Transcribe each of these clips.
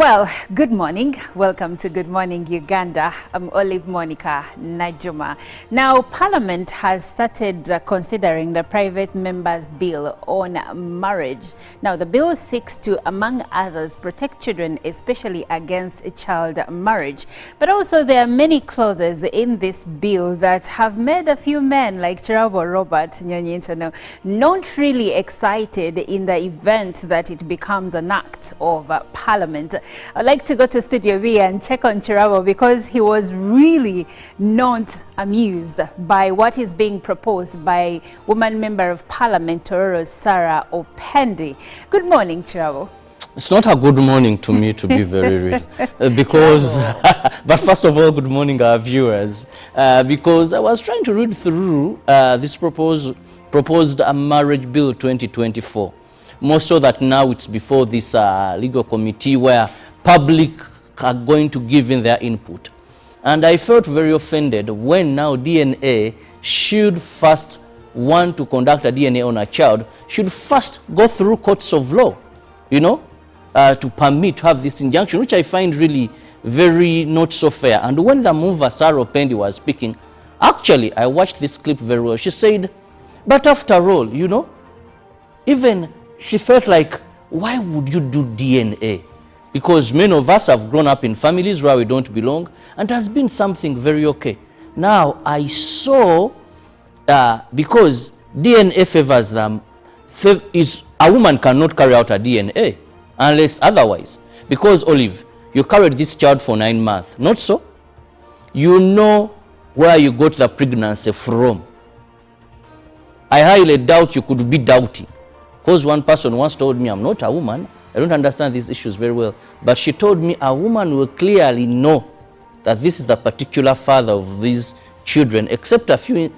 Well, good morning. Welcome to Good Morning Uganda. I'm Olive Monica Najuma. Now, Parliament has started considering the private members' bill on marriage. Now, the bill seeks to, among others, protect children, especially against child marriage. But also, there are many clauses in this bill that have made a few men like Chirabo Robert Nyonyintono not really excited in the event that it becomes an act of Parliament. I'd like to go to Studio B and check on Chirabo because he was really not amused by what is being proposed by woman member of Parliament Tororo Sarah Opendi. Good morning, Chirabo. It's not a good morning to me, to be very real, because, but first of all, good morning, our viewers, because I was trying to read through this proposed marriage bill 2024. More so that now it's before this legal committee where public are going to give in their input. And I felt very offended when now DNA should first want to conduct a DNA on a child, should first go through courts of law, you know, to permit to have this injunction, which I find really very not so fair. And when the mover, Sarah Opendi, was speaking, actually, I watched this clip very well. She said, but after all, you know, even she felt like, why would you do DNA? Because many of us have grown up in families where we don't belong, and it has been something very okay. Now, I saw, because DNA favors them, a woman cannot carry out a DNA unless otherwise. Because, Olive, you carried this child for 9 months, not so? You know where you got the pregnancy from. I highly doubt you could be doubting. Because one person once told me, I'm not a woman, I don't understand these issues very well, but she told me a woman will clearly know that this is the particular father of these children, except a few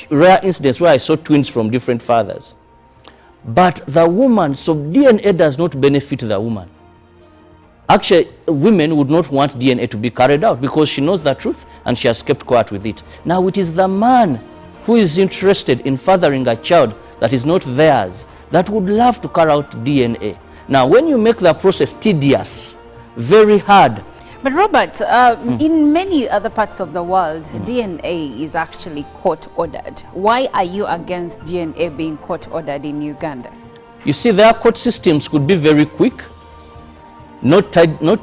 rare incidents where I saw twins from different fathers. But the woman, so DNA does not benefit the woman. Actually, women would not want DNA to be carried out because she knows the truth and she has kept quiet with it. Now it is the man who is interested in fathering a child that is not theirs, that would love to carry out DNA. Now, when you make the process tedious, very hard. But Robert, in many other parts of the world, DNA is actually court-ordered. Why are you against DNA being court-ordered in Uganda? You see, their court systems could be very quick, not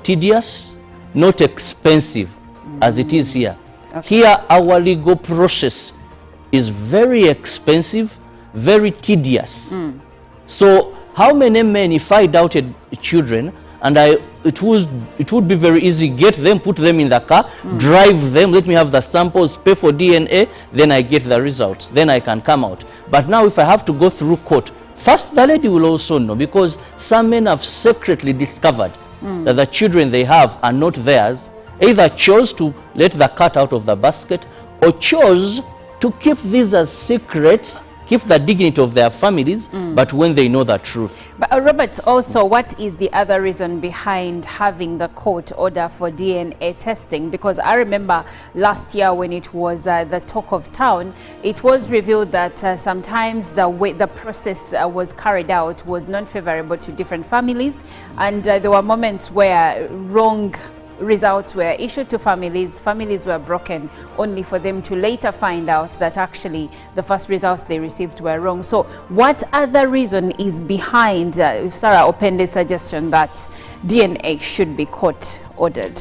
tedious, not expensive, as it is here. Okay. Here, our legal process is very expensive, very tedious. So how many men, if I doubted children, and it would be very easy, get them, put them in the car, drive them, let me have the samples, pay for DNA, then I get the results, then I can come out. But now if I have to go through court, first the lady will also know, because some men have secretly discovered that the children they have are not theirs, either chose to let the cat out of the basket, or chose to keep these as secrets, keep the dignity of their families, but when they know the truth. But Robert, also, what is the other reason behind having the court order for DNA testing? Because I remember last year when it was the talk of town, it was revealed that sometimes the way the process was carried out was not favorable to different families, and there were moments where wrong results were issued to families were broken, only for them to later find out that actually the first results they received were wrong. So what other reason is behind Sarah Opendi's suggestion that DNA should be court ordered?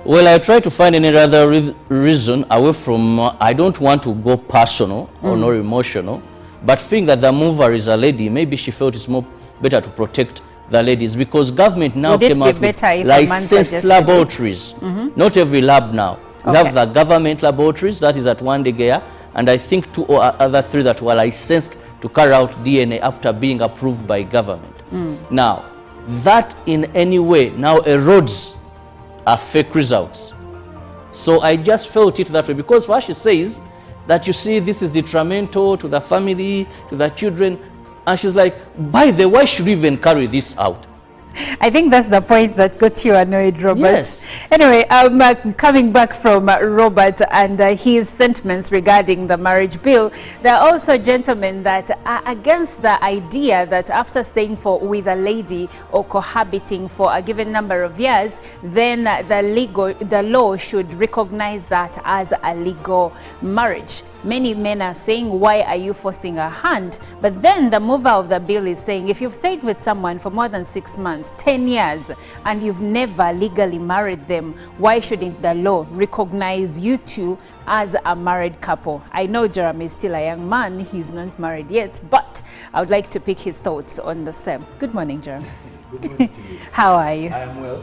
Well, I try to find any other reason away from, I don't want to go personal or nor emotional, but think that the mover is a lady. Maybe she felt it's more better to protect the ladies, because government now came out with licensed laboratories. Not every lab now. We have the government laboratories, that is at Wandegea, and I think 2 or other 3 that were licensed to carry out DNA after being approved by government. Now, that in any way now erodes our fake results. So I just felt it that way, because what she says, that you see this is detrimental to the family, to the children, and she's like, by the way, why should we even carry this out? I think that's the point that got you annoyed, Robert. Yes. Anyway, coming back from Robert and his sentiments regarding the marriage bill, there are also gentlemen that are against the idea that after staying with a lady or cohabiting for a given number of years, then the law should recognize that as a legal marriage. Many men are saying, why are you forcing a hand? But then the mover of the bill is saying, if you've stayed with someone for more than 6 months, 10 years, and you've never legally married them, why shouldn't the law recognize you two as a married couple? I know Jeremy is still a young man, he's not married yet, but I would like to pick his thoughts on the same. Good morning, Jeremy. Good morning to you. How are you? I am well.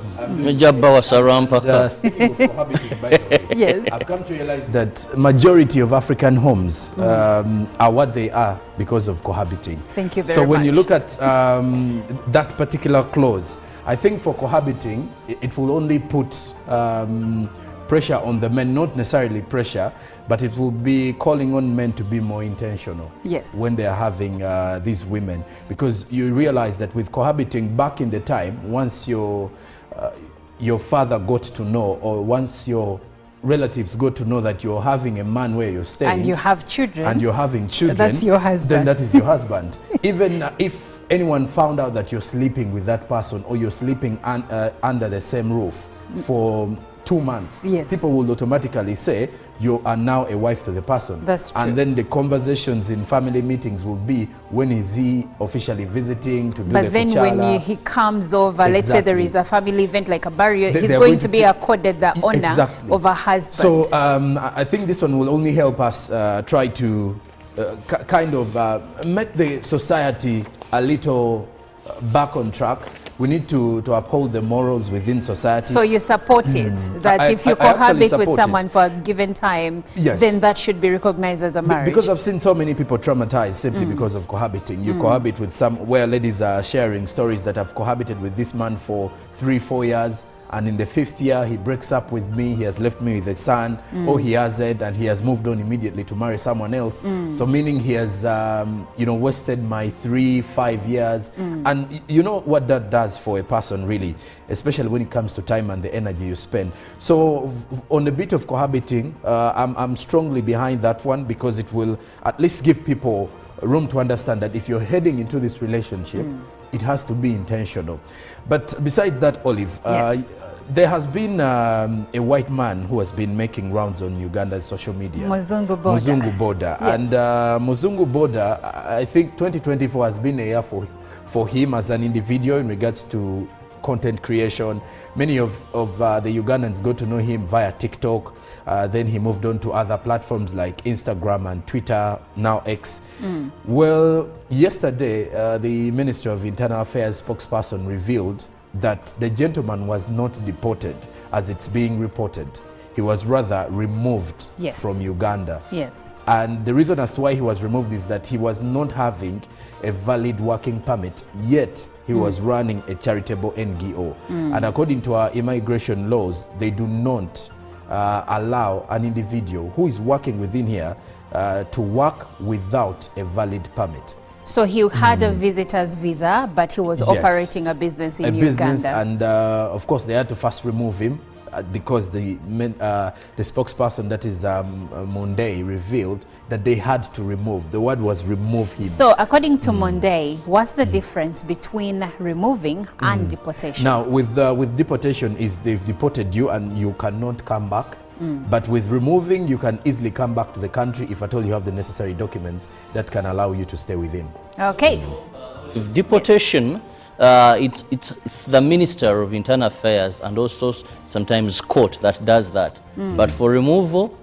Speaking of cohabiting, by the way, yes. I've come to realize that majority of African homes are what they are because of cohabiting. Thank you very much. So when you look at that particular clause, I think for cohabiting, it will only put pressure on the men, not necessarily pressure, but it will be calling on men to be more intentional. Yes. When they are having these women, because you realize that with cohabiting back in the time, once your father got to know, or once your relatives got to know that you're having a man where you're staying, and you have children, and you're having children, that's your husband. Then that is your husband. Even if anyone found out that you're sleeping with that person, or you're sleeping under the same roof for 2 months, yes, people will automatically say you are now a wife to the person. That's true. And then the conversations in family meetings will be, when is he officially visiting to do but the then kuchala? when he comes over, let's say there is a family event like a burial, he's they're going to be accorded the honor exactly. of a husband. So I think this one will only help us try to kind of make the society a little back on track. We need to uphold the morals within society. So you support it, that if you cohabit with someone for a given time, yes, then that should be recognized as a marriage? Because I've seen so many people traumatized simply because of cohabiting. You cohabit with where ladies are sharing stories that have cohabited with this man for 3-4 years, and in the 5th year he breaks up with me, he has left me with a son, or he hasn't, and he has moved on immediately to marry someone else. So meaning he has wasted my 3-5 years. And you know what that does for a person, really, especially when it comes to time and the energy you spend. So on a bit of cohabiting, I'm strongly behind that one, because it will at least give people room to understand that if you're heading into this relationship, it has to be intentional. But besides that, Olive, yes, there has been a white man who has been making rounds on Uganda's social media. Mzungu Boda. Mzungu Boda. Yes. And Mzungu Boda, I think 2024 has been a year for him as an individual in regards to content creation. Many of the Ugandans got to know him via TikTok. Then he moved on to other platforms like Instagram and Twitter, now X. Well, yesterday, the Ministry of Internal Affairs spokesperson revealed that the gentleman was not deported, as it's being reported. He was rather removed, yes, from Uganda. Yes. And the reason as to why he was removed is that he was not having a valid working permit, yet he was running a charitable NGO. And according to our immigration laws, they do not allow an individual who is working within here to work without a valid permit. So he had a visitor's visa, but he was operating a business in Uganda. Business, and of course they had to first remove him because the spokesperson, that is Monday, revealed that they had to remove. The word was remove him. So according to Monday, what's the difference between removing and deportation? Now with deportation is they've deported you and you cannot come back. But with removing, you can easily come back to the country if at all you have the necessary documents that can allow you to stay with him. Okay. With deportation, it's the Minister of Internal Affairs and also sometimes court that does that. But for removal,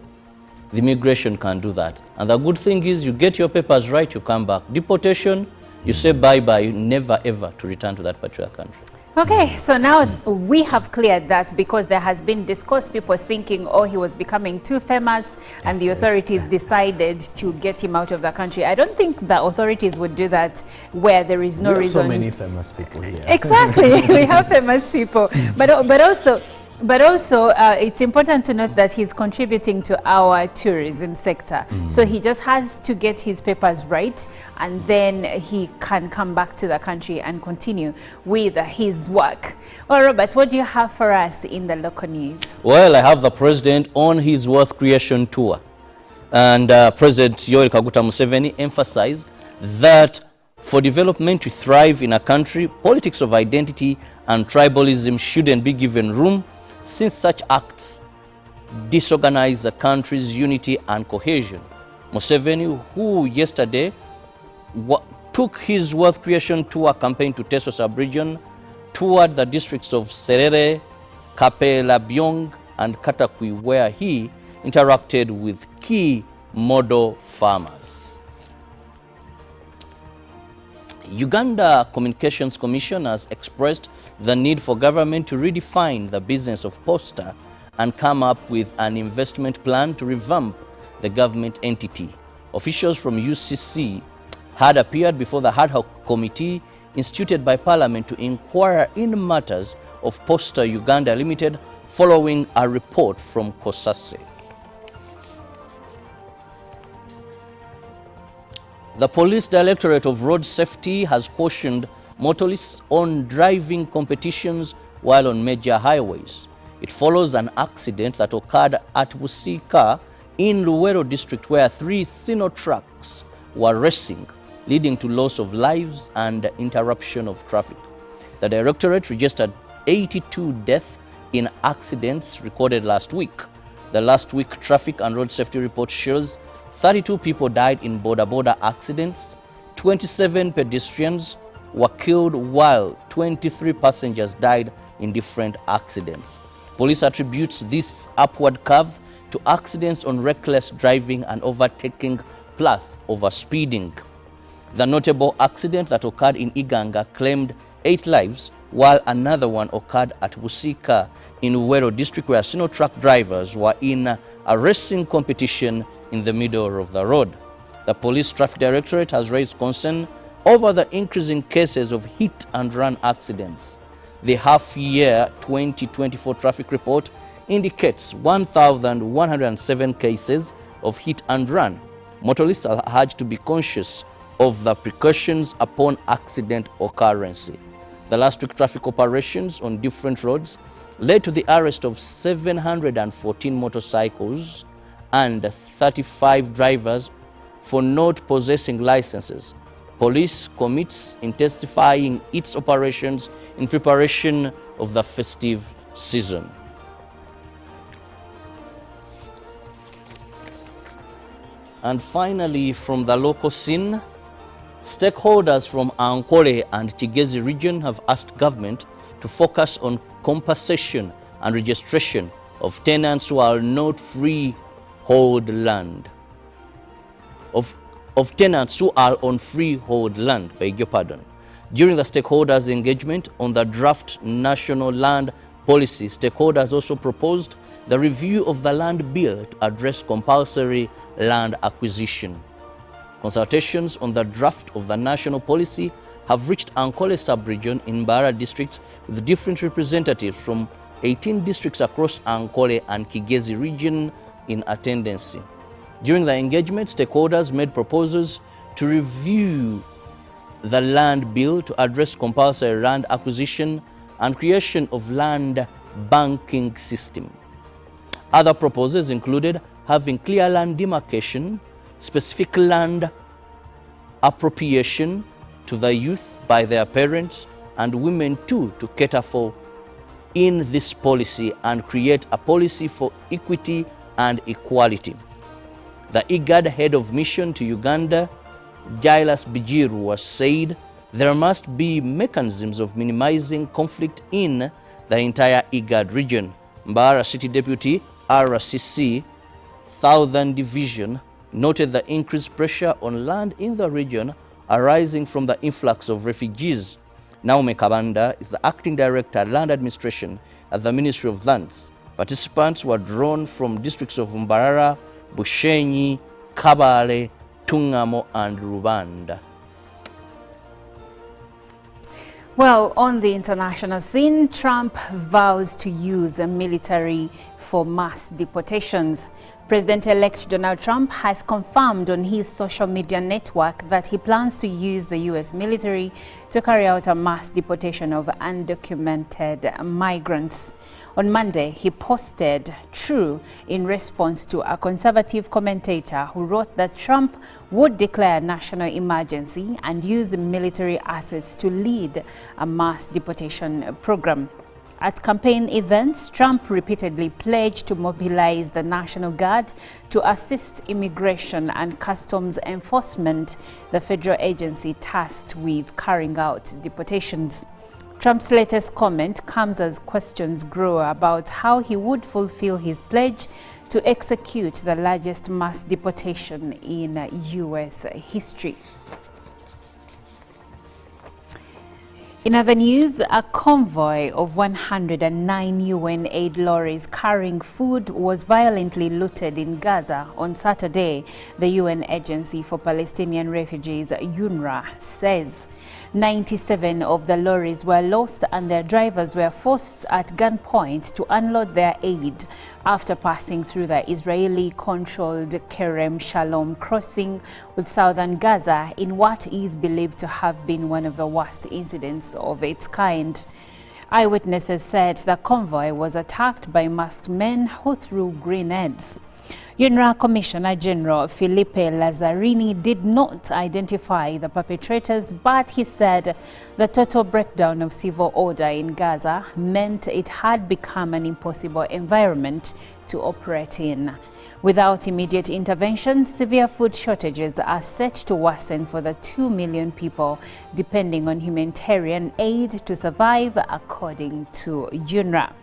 the immigration can do that. And the good thing is you get your papers right, you come back. Deportation, you say bye-bye, never ever to return to that particular country. Okay, so now we have cleared that, because there has been discourse, people thinking, oh, he was becoming too famous and the authorities decided to get him out of the country. I don't think the authorities would do that where there is no reason. So many famous people here. Exactly, we have famous people. But also, But also, it's important to note that he's contributing to our tourism sector. So he just has to get his papers right, and then he can come back to the country and continue with his work. Well, Robert, what do you have for us in the local news? Well, I have the president on his wealth creation tour. And President Yoweri Kaguta Museveni emphasized that for development to thrive in a country, politics of identity and tribalism shouldn't be given room, since such acts disorganize the country's unity and cohesion. Museveni, who yesterday took his wealth creation tour campaign to Teso sub-region, toured the districts of Serere, Kapelabyong, and Katakwi, where he interacted with key model farmers. Uganda Communications Commission has expressed the need for government to redefine the business of posta and come up with an investment plan to revamp the government entity. Officials from UCC had appeared before the ad hoc committee instituted by Parliament to inquire in matters of Posta Uganda Limited following a report from COSASE. The Police Directorate of Road Safety has cautioned motorists on driving competitions while on major highways. It follows an accident that occurred at Busika in Luwero district, where 3 Sino trucks were racing, leading to loss of lives and interruption of traffic. The Directorate registered 82 deaths in accidents recorded last week. The last week traffic and road safety report shows 32 people died in border accidents, 27 pedestrians were killed, while 23 passengers died in different accidents. Police attributes this upward curve to accidents on reckless driving and overtaking plus overspeeding. The notable accident that occurred in Iganga claimed 8 lives, while another one occurred at Busika in Uwero district, where Sino truck drivers were in a racing competition in the middle of the road. The Police Traffic Directorate has raised concern over the increasing cases of hit and run accidents. The half-year 2024 traffic report indicates 1,107 cases of hit and run. Motorists are urged to be conscious of the precautions upon accident occurrence. The last week traffic operations on different roads led to the arrest of 714 motorcycles and 35 drivers for not possessing licenses. Police commits intensifying its operations in preparation of the festive season. And finally, from the local scene, stakeholders from Ankole and Kigezi region have asked government to focus on compensation and registration of tenants who are not freehold land. Of tenants who are on freehold land, beg your pardon. During the stakeholders' engagement on the draft national land policy, stakeholders also proposed the review of the land bill to address compulsory land acquisition. Consultations on the draft of the national policy have reached Ankole sub-region in Mbara district, with different representatives from 18 districts across Ankole and Kigezi region in attendance. During the engagement, stakeholders made proposals to review the land bill to address compulsory land acquisition and creation of land banking system. Other proposals included having clear land demarcation, specific land appropriation to the youth by their parents and women too, to cater for in this policy and create a policy for equity and equality. The IGAD head of mission to Uganda, Giles Bijiru, said there must be mechanisms of minimizing conflict in the entire IGAD region. Mbara City Deputy RCC Southern Division noted the increased pressure on land in the region arising from the influx of refugees. Naume Kabanda is the acting director land administration at the Ministry of Lands. Participants were drawn from districts of Mbarara, Bushenyi, Kabale, Tungamo and Rubanda. Well, on the international scene, Trump vows to use the military for mass deportations. President-elect Donald Trump has confirmed on his social media network that he plans to use the U.S. military to carry out a mass deportation of undocumented migrants. On Monday, he posted "True" in response to a conservative commentator who wrote that Trump would declare a national emergency and use military assets to lead a mass deportation program. At campaign events, Trump repeatedly pledged to mobilize the National Guard to assist Immigration and Customs Enforcement, the federal agency tasked with carrying out deportations. Trump's latest comment comes as questions grow about how he would fulfill his pledge to execute the largest mass deportation in U.S. history. In other news, a convoy of 109 UN aid lorries carrying food was violently looted in Gaza on Saturday, the UN Agency for Palestinian Refugees, UNRWA, says. 97 of the lorries were lost and their drivers were forced at gunpoint to unload their aid after passing through the Israeli-controlled Kerem Shalom crossing with southern Gaza in what is believed to have been one of the worst incidents of its kind. Eyewitnesses said the convoy was attacked by masked men who threw grenades. UNRWA Commissioner General Felipe Lazzarini did not identify the perpetrators, but he said the total breakdown of civil order in Gaza meant it had become an impossible environment to operate in. Without immediate intervention, severe food shortages are set to worsen for the 2 million people depending on humanitarian aid to survive, according to UNRWA.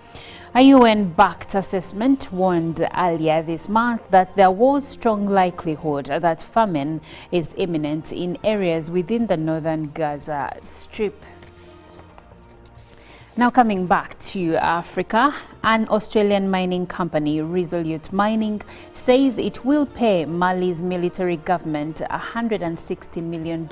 A UN-backed assessment warned earlier this month that there was strong likelihood that famine is imminent in areas within the northern Gaza Strip. Now coming back to Africa, an Australian mining company, Resolute Mining, says it will pay Mali's military government $160 million,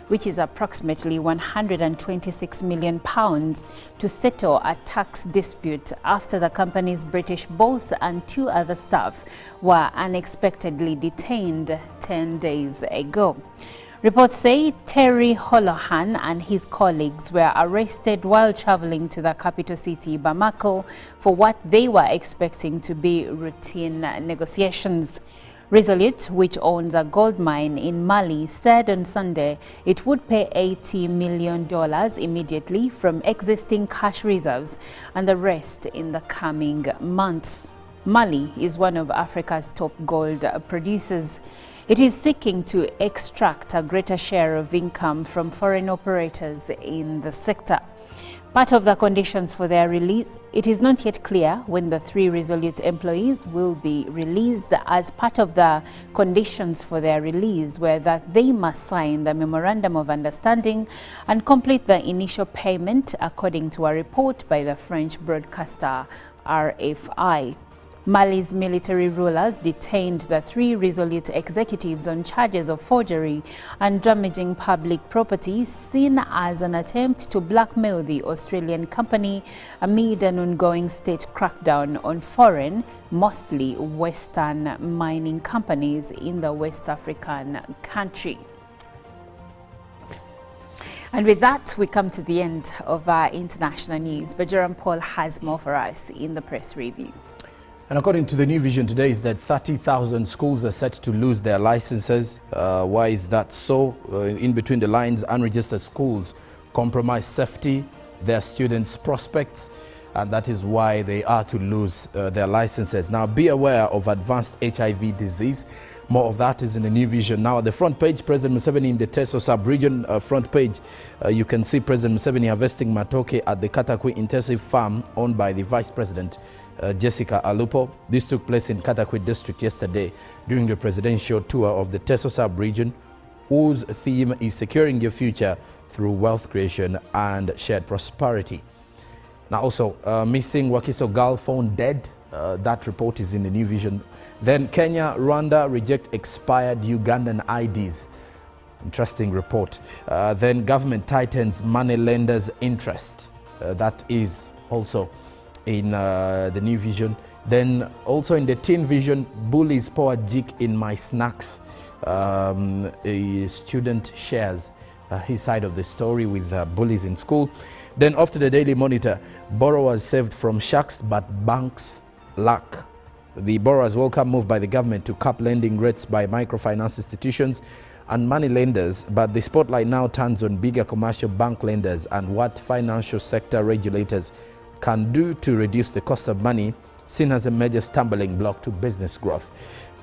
which is approximately 126 million pounds, to settle a tax dispute after the company's British boss and 2 other staff were unexpectedly detained 10 days ago. Reports say Terry Holohan and his colleagues were arrested while traveling to the capital city, Bamako, for what they were expecting to be routine negotiations. Resolute, which owns a gold mine in Mali, said on Sunday it would pay $80 million immediately from existing cash reserves and the rest in the coming months. Mali is one of Africa's top gold producers. It is seeking to extract a greater share of income from foreign operators in the sector. Part of the conditions for their release, it is not yet clear when the 3 Resolute employees will be released. As part of the conditions for their release were that they must sign the Memorandum of Understanding and complete the initial payment, according to a report by the French broadcaster RFI. Mali's military rulers detained the 3 Resolute executives on charges of forgery and damaging public property, seen as an attempt to blackmail the Australian company amid an ongoing state crackdown on foreign, mostly Western mining companies in the West African country. And with that, we come to the end of our international news. But Jerome Paul has more for us in the press review. And according to the New Vision today, is that 30,000 schools are set to lose their licenses. Why is that so? In between the lines, unregistered schools compromise safety, their students' prospects, and that is why they are to lose their licenses. Now, be aware of advanced HIV disease. More of that is in the New Vision. Now, at the front page, President Museveni in the Teso sub-region front page, you can see President Museveni harvesting matoke at the Katakwi Intensive Farm owned by the Vice President, Jessica Alupo. This took place in Katakwi district yesterday during the presidential tour of the Teso sub-region, whose theme is securing your future through wealth creation and shared prosperity. Now also, missing Wakiso girl found dead. That report is in the New Vision. Then Kenya, Rwanda reject expired Ugandan IDs. Interesting report. Then government tightens money lenders' interest. That is also in the New Vision. Then also in the Teen Vision, bullies pour jig in my snacks. A student shares his side of the story with bullies in school. Then off to the Daily Monitor, borrowers saved from sharks but banks lack. The borrowers welcome move by the government to cap lending rates by microfinance institutions and money lenders, but the spotlight now turns on bigger commercial bank lenders and what financial sector regulators can do to reduce the cost of money, seen as a major stumbling block to business growth.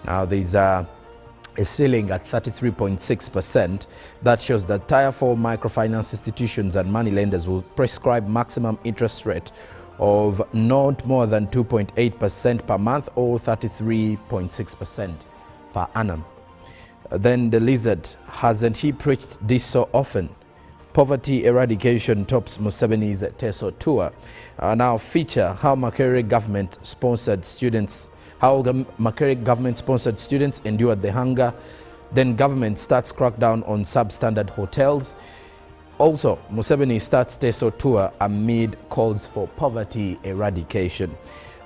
Now there's a ceiling at 33.6% that shows that Tier 4 microfinance institutions and money lenders will prescribe maximum interest rate of not more than 2.8% per month or 33.6% per annum. Then the Lizard, hasn't he preached this so often? Poverty eradication tops Museveni's Teso tour. Now feature how Makerere government-sponsored students endured the hunger. Then government starts crackdown on substandard hotels. Also, Museveni starts Teso tour amid calls for poverty eradication.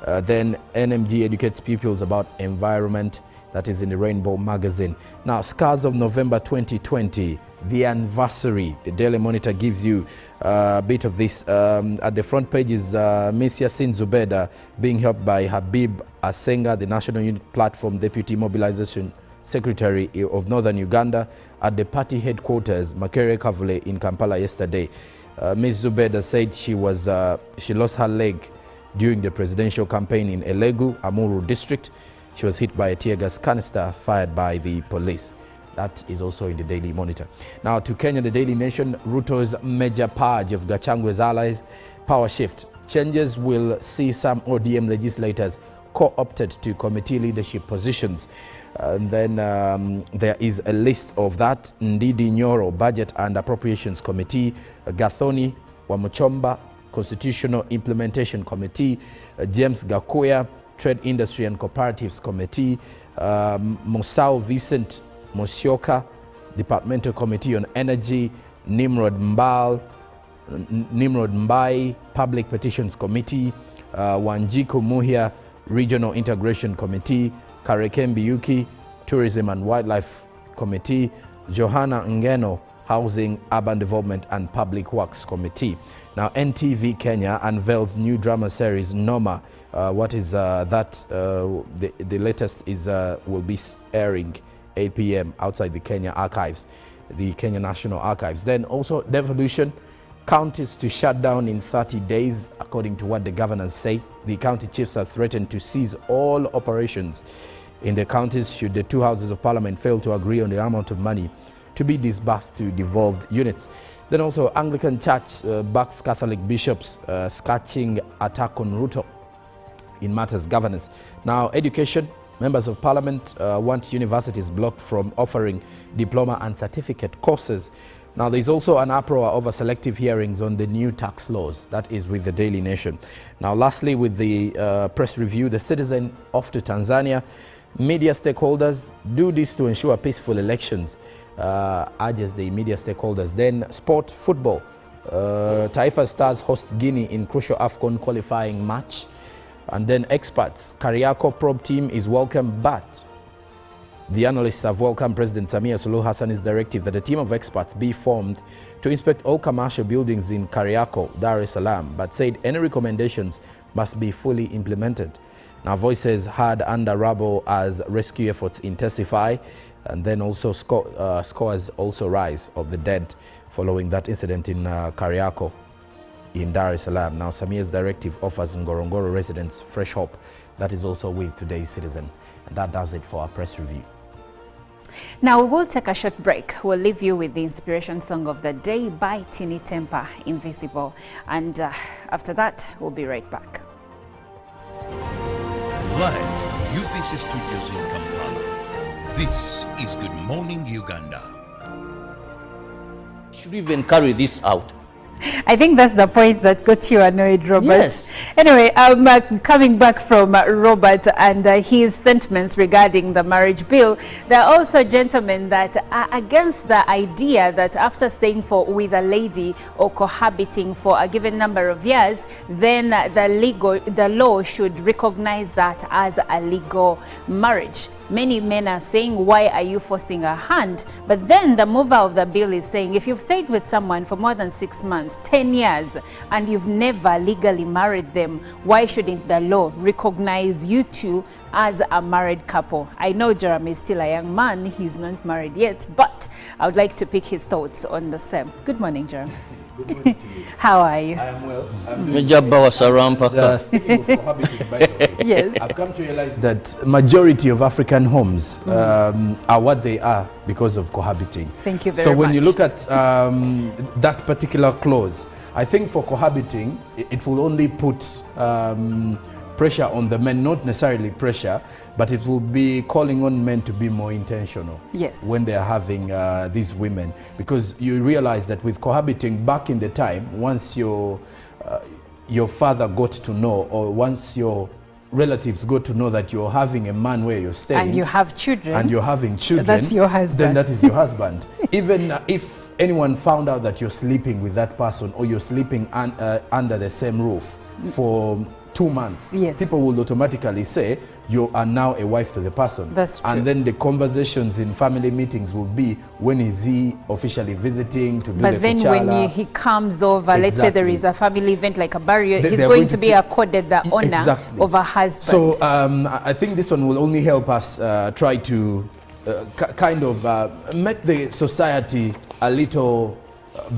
Then NMG educates pupils about environment. That is in the Rainbow magazine. Now, Scars of November 2020, the anniversary. The Daily Monitor gives you a bit of this. At the front page is Mzungu Boda being helped by Habib Asenga, the National Unit Platform Deputy Mobilization Secretary of Northern Uganda, at the party headquarters, Makerere Kavule, in Kampala yesterday. Mzungu Boda said she lost her leg during the presidential campaign in Elegu, Amuru district. She was hit by a tear gas canister fired by the police. That is also in the Daily Monitor. Now to Kenya, the Daily Nation, Ruto's major purge of Gachagwa's allies, power shift. Changes will see some ODM legislators co-opted to committee leadership positions. And then there is a list of that. Ndidi Nyoro, Budget and Appropriations Committee, Gathoni Wamuchomba, Constitutional Implementation Committee, James Gakuya, Trade Industry and Cooperatives Committee, Musau Vincent Mosioka, Departmental Committee on Energy, Nimrod Mbai, Public Petitions Committee, Wanjiku Muhia, Regional Integration Committee, Karekembi Yuki, Tourism and Wildlife Committee, Johanna Ngeno, Housing, Urban Development and Public Works Committee. Now NTV Kenya unveils new drama series Noma. What is that? The latest is will be airing 8 p.m. outside the Kenya Archives, the Kenya National Archives. Then also devolution, counties to shut down in 30 days, according to what the governors say. The county chiefs are threatened to seize all operations in the counties should the two houses of parliament fail to agree on the amount of money to be disbursed to devolved units. Then also Anglican Church backs Catholic bishops scatching attack on Ruto in matters governance. Now education, members of parliament want universities blocked from offering diploma and certificate courses. Now there's also an uproar over selective hearings on the new tax laws. That is with the Daily Nation. Now lastly, with the press review, the Citizen off to Tanzania. Media stakeholders do this to ensure peaceful elections, urges the media stakeholders. Then sport, football. Taifa Stars host Guinea in crucial AFCON qualifying match. And then experts, Kariako probe team is welcome, but the analysts have welcomed President Samia Suluhu Hassan's directive that a team of experts be formed to inspect all commercial buildings in Kariako, Dar es Salaam, but said any recommendations must be fully implemented. Now voices heard under rubble as rescue efforts intensify, and then also scores also rise of the dead following that incident in Kariako in Dar es Salaam. Now Samia's directive offers Ngorongoro residents fresh hope. That is also with today's Citizen. And that does it for our press review. Now we will take a short break. We'll leave you with the inspiration song of the day by Tini Tempa, Invisible. And after that, we'll be right back. Live from UPC Studios in Kampala, this is Good Morning Uganda. Should even carry this out. I think that's the point that got you annoyed, Robert. Yes. Anyway, coming back from Robert and his sentiments regarding the marriage bill, there are also gentlemen that are against the idea that after staying with a lady or cohabiting for a given number of years, then the law should recognize that as a legal marriage. Many men are saying, why are you forcing a hand? But then the mover of the bill is saying, if you've stayed with someone for more than 6 months, 10 years, and you've never legally married them, why shouldn't the law recognize you two as a married couple? I know Jeremy is still a young man, he's not married yet, but I would like to pick his thoughts on the same. Good morning, Jeremy. Good morning to you. How are you? I am well. Speaking of cohabiting, by the way, Yes. I've come to realize that majority of African homes are what they are because of cohabiting. Thank you very So much. when you look at that particular clause, I think for cohabiting, it will only put pressure on the men, not necessarily pressure, but it will be calling on men to be more intentional. Yes. When they are having these women, because you realize that with cohabiting back in the time, once your father got to know, or once your relatives got to know that you're having a man where you're staying, And you have children. and you're having children, That's your husband. then that is your husband. Even if anyone found out that you're sleeping with that person, or you're sleeping under the same roof for 2 months, Yes. people will automatically say you are now a wife to the person. That's true. And then the conversations in family meetings will be, when is he officially visiting to do the But then when kuchala? he comes over, let's say there Exactly. is a family event like a burial, he's They're going to be take- accorded the honor Exactly. of a husband. So I think this one will only help us try to kind of make the society a little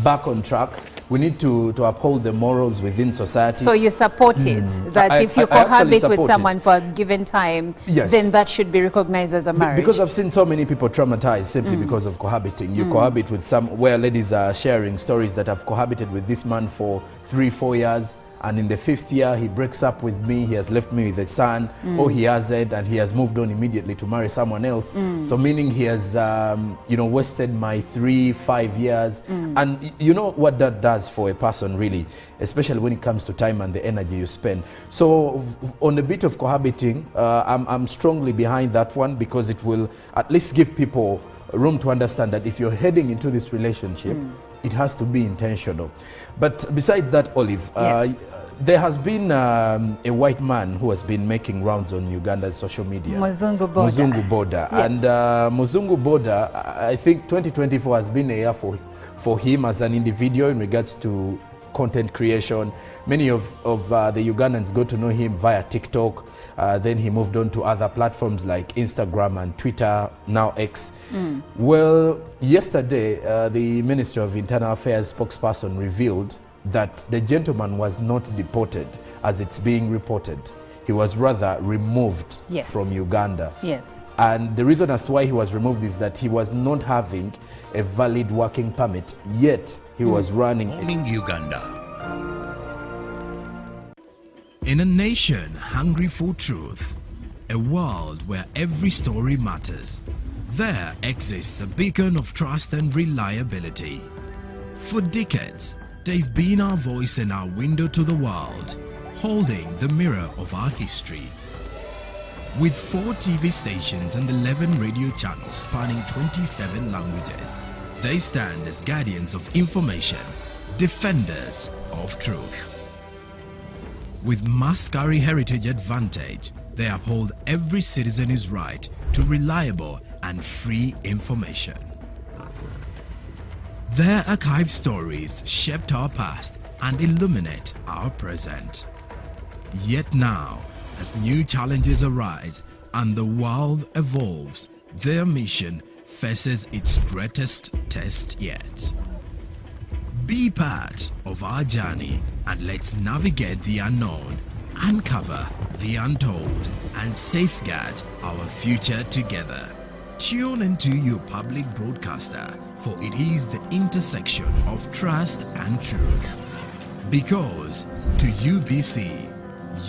back on track. We need to uphold the morals within society. So you support it, that if you I actually cohabit with support someone it. for a given time, Yes. then that should be recognized as a marriage. Because I've seen so many people traumatized simply because of cohabiting. You cohabit with where ladies are sharing stories that have cohabited with this man for 3-4 years, and in the 5th year he breaks up with me, he has left me with a son, or he hasn't, and he has moved on immediately to marry someone else. So meaning he has wasted my 3-5 years. And you know what that does for a person, really, especially when it comes to time and the energy you spend. So on a bit of cohabiting, I'm strongly behind that one, because it will at least give people room to understand that if you're heading into this relationship, it has to be intentional. But besides that, Olive, Yes. there has been a white man who has been making rounds on Uganda's social media. Mzungu Boda. Mzungu Boda. Yes. And Mzungu Boda, I think 2024 has been a year for him as an individual in regards to content creation. Many of the Ugandans got to know him via TikTok. Then he moved on to other platforms like Instagram and Twitter, now X. Well, yesterday, the Ministry of Internal Affairs spokesperson revealed that the gentleman was not deported, as it's being reported. He was rather removed Yes. from Uganda. Yes. And the reason as to why he was removed is that he was not having a valid working permit, yet he was running a Morning Uganda. In a nation hungry for truth, a world where every story matters, there exists a beacon of trust and reliability. For decades, they've been our voice and our window to the world, holding the mirror of our history. With 4 TV stations and 11 radio channels spanning 27 languages, they stand as guardians of information, defenders of truth. With Mascari Heritage Advantage, they uphold every citizen's right to reliable and free information. Their archived stories shaped our past and illuminate our present. Yet now, as new challenges arise and the world evolves, their mission faces its greatest test yet. Be part of our journey and let's navigate the unknown, uncover the untold, and safeguard our future together. Tune into your public broadcaster, for it is the intersection of trust and truth. Because to UBC,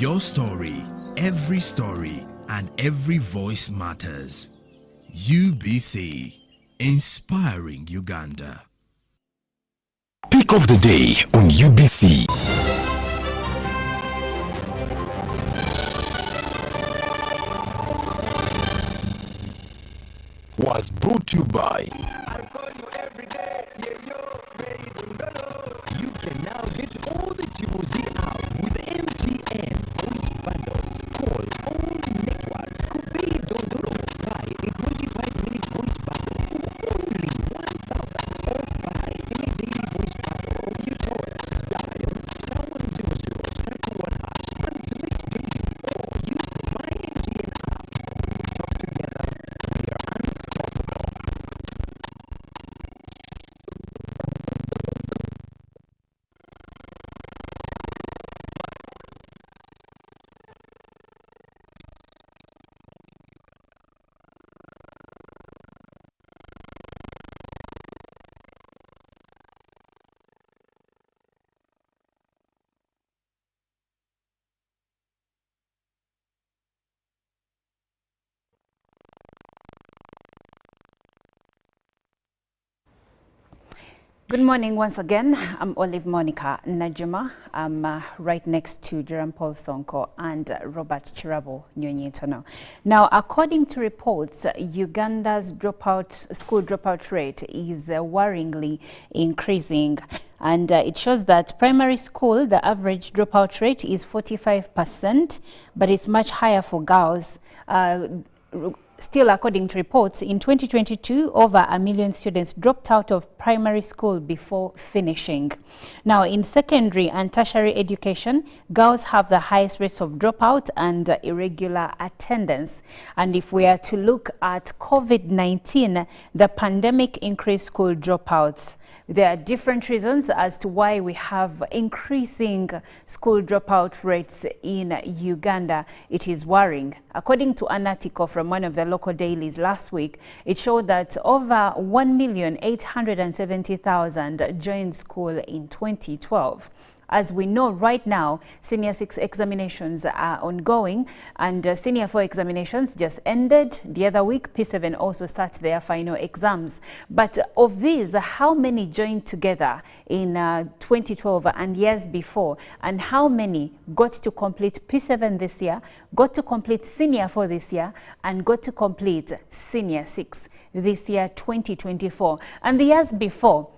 your story, and every voice matters. UBC, inspiring Uganda. Topic of the day on UBC. Was brought to you by I'll call you every day, yeah, yo, baby, You can now get all the Chibuzi out with MTN voice bundles. Call all networks. Could be Dondoro. Buy a 25-minute voice bundle for only 1,000. Or buy any daily voice bundle of your choice. Dial *100 *21# and select daily, or use the My MTN app. We talk together. We are unstoppable. Good morning once again. I'm Olive Monica Najuma. I'm right next to Jerome Paul Sonko and Robert Chirabo Nyonyetono. Now, according to reports, Uganda's school dropout rate is worryingly increasing. And it shows that primary school, the average dropout rate is 45%, but it's much higher for girls. Still, according to reports, in 2022, over 1 million students dropped out of primary school before finishing. Now, in secondary and tertiary education, girls have the highest rates of dropout and irregular attendance. And if we are to look at COVID-19, the pandemic increased school dropouts. There are different reasons as to why we have increasing school dropout rates in Uganda. It is worrying. According to an article from one of the local dailies last week, it showed that over 1,870,000 joined school in 2012. As we know right now, Senior 6 examinations are ongoing, and Senior 4 examinations just ended the other week. P7 also starts their final exams. But of these, how many joined together in 2012 and years before? And how many got to complete P7 this year, got to complete Senior 4 this year, and got to complete Senior 6 this year, 2024? And the years before,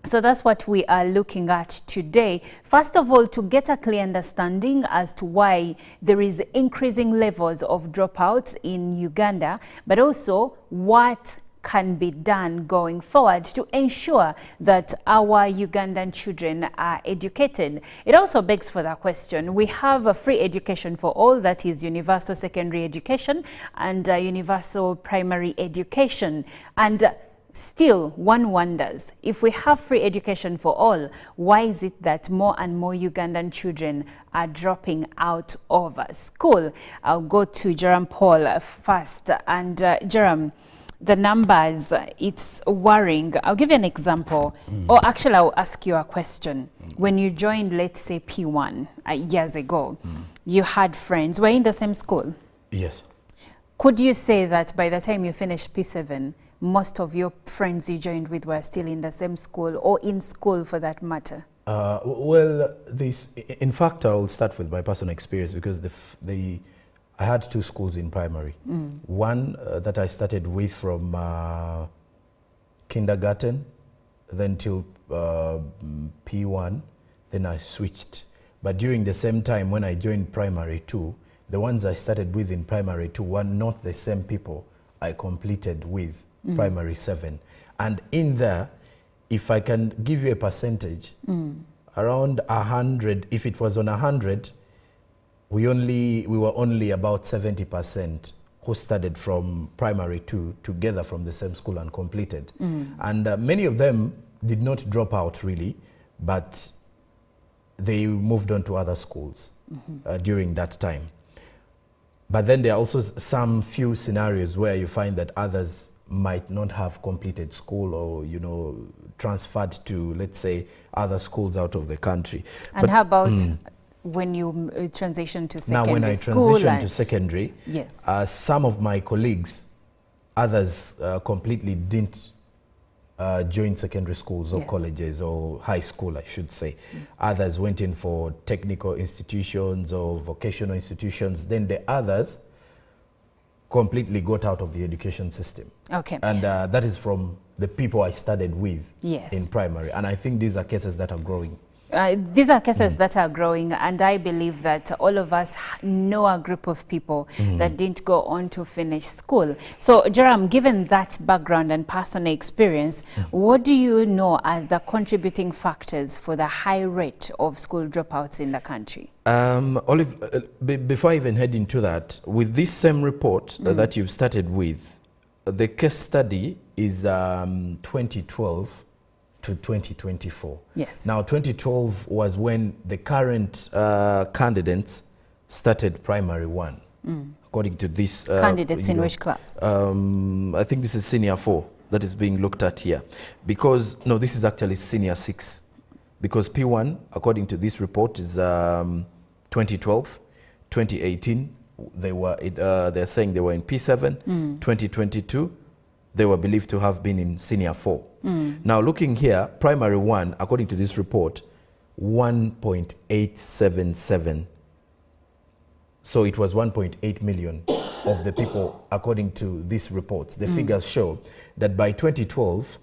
so that's what we are looking at today. First of all, to get a clear understanding as to why there is increasing levels of dropouts in Uganda, but also what can be done going forward to ensure that our Ugandan children are educated. It also begs for that question. We have a free education for all, that is universal secondary education and universal primary education. And still, one wonders, if we have free education for all, why is it that more and more Ugandan children are dropping out of school? I'll go to Jerome Paul first. And Jerome, the numbers, it's worrying. I'll give you an example. Or actually, I'll ask you a question. When you joined, let's say, P1 years ago, you had friends. Were you in the same school? Yes. Could you say that by the time you finished P7, most of your friends you joined with were still in the same school, or in school for that matter? Well, in fact, I'll start with my personal experience, because I had 2 schools in primary. One that I started with from kindergarten, then till P1, then I switched. But during the same time when I joined primary 2, the ones I started with in primary 2 were not the same people I completed with primary 7. And in there, if I can give you a percentage, around 100, if it was on 100, we were only about 70% who started from primary 2 together from the same school and completed. And many of them did not drop out really, but they moved on to other schools during that time. But then there are also some few scenarios where you find that others might not have completed school, or transferred to, let's say, other schools out of the country. And but how about when you transition to secondary school? Now, when I transitioned to secondary, yes, some of my colleagues, others completely didn't joined secondary schools or colleges or high school, I should say. Others went in for technical institutions or vocational institutions. Then the others completely got out of the education system. Okay. And that is from the people I studied with Yes. in primary. And I think these are cases that are growing. These are cases that are growing, and I believe that all of us know a group of people that didn't go on to finish school. So, Joram, given that background and personal experience, what do you know as the contributing factors for the high rate of school dropouts in the country? Olive, before I even head into that, with this same report that you've started with, the case study is 2012 to 2024. Yes. Now, 2012 was when the current candidates started primary one, according to this. Candidates in which class? I think this is senior 4 that is being looked at here. Because, no, this is actually senior 6. Because P1, according to this report, is 2012, 2018, they're saying they were in P7, 2022, they were believed to have been in senior 4. Now looking here, primary 1, according to this report, 1.877. So it was 1.8 million of the people, according to this report. The figures show that by 2012,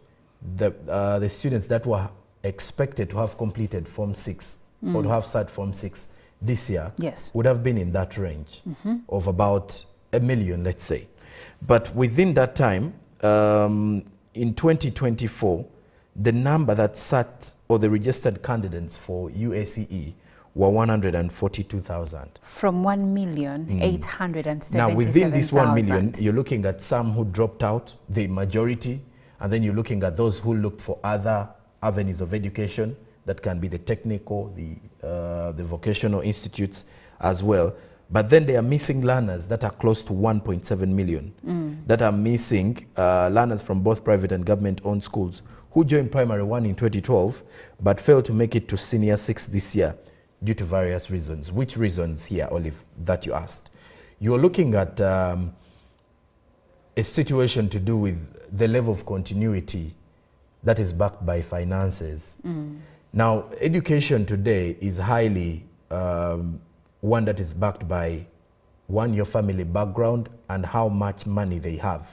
the students that were expected to have completed Form 6 or to have sat Form 6 this year would have been in that range of about 1 million, let's say. But within that time, in 2024, the number that sat or the registered candidates for UACE were 142,000. From 1,877,000. Now, within this 1 million, you're looking at some who dropped out, the majority, and then you're looking at those who looked for other avenues of education. That can be the technical, the vocational institutes as well. But then they are missing learners that are close to 1.7 million, that are missing learners from both private and government-owned schools who joined primary 1 in 2012 but failed to make it to senior 6 this year due to various reasons. Which reasons here, Olive, that you asked? You're looking at a situation to do with the level of continuity that is backed by finances. Now, education today is highly one that is backed by, one, your family background and how much money they have.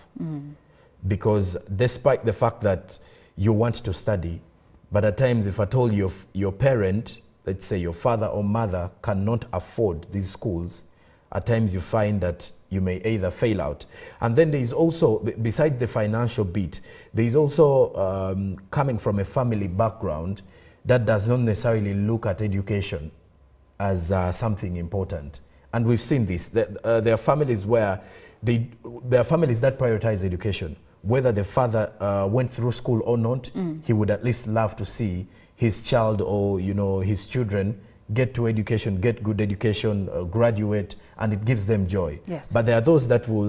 Because despite the fact that you want to study, but at times if at all your parent, let's say your father or mother, cannot afford these schools, at times you find that you may either fail out. And then there is also, besides the financial bit, there is also coming from a family background that does not necessarily look at education as something important. And we've seen this. There are families where there are families that prioritize education. Whether the father went through school or not, he would at least love to see his child or his children get to education, get good education, graduate, and it gives them joy. Yes. But there are those that will,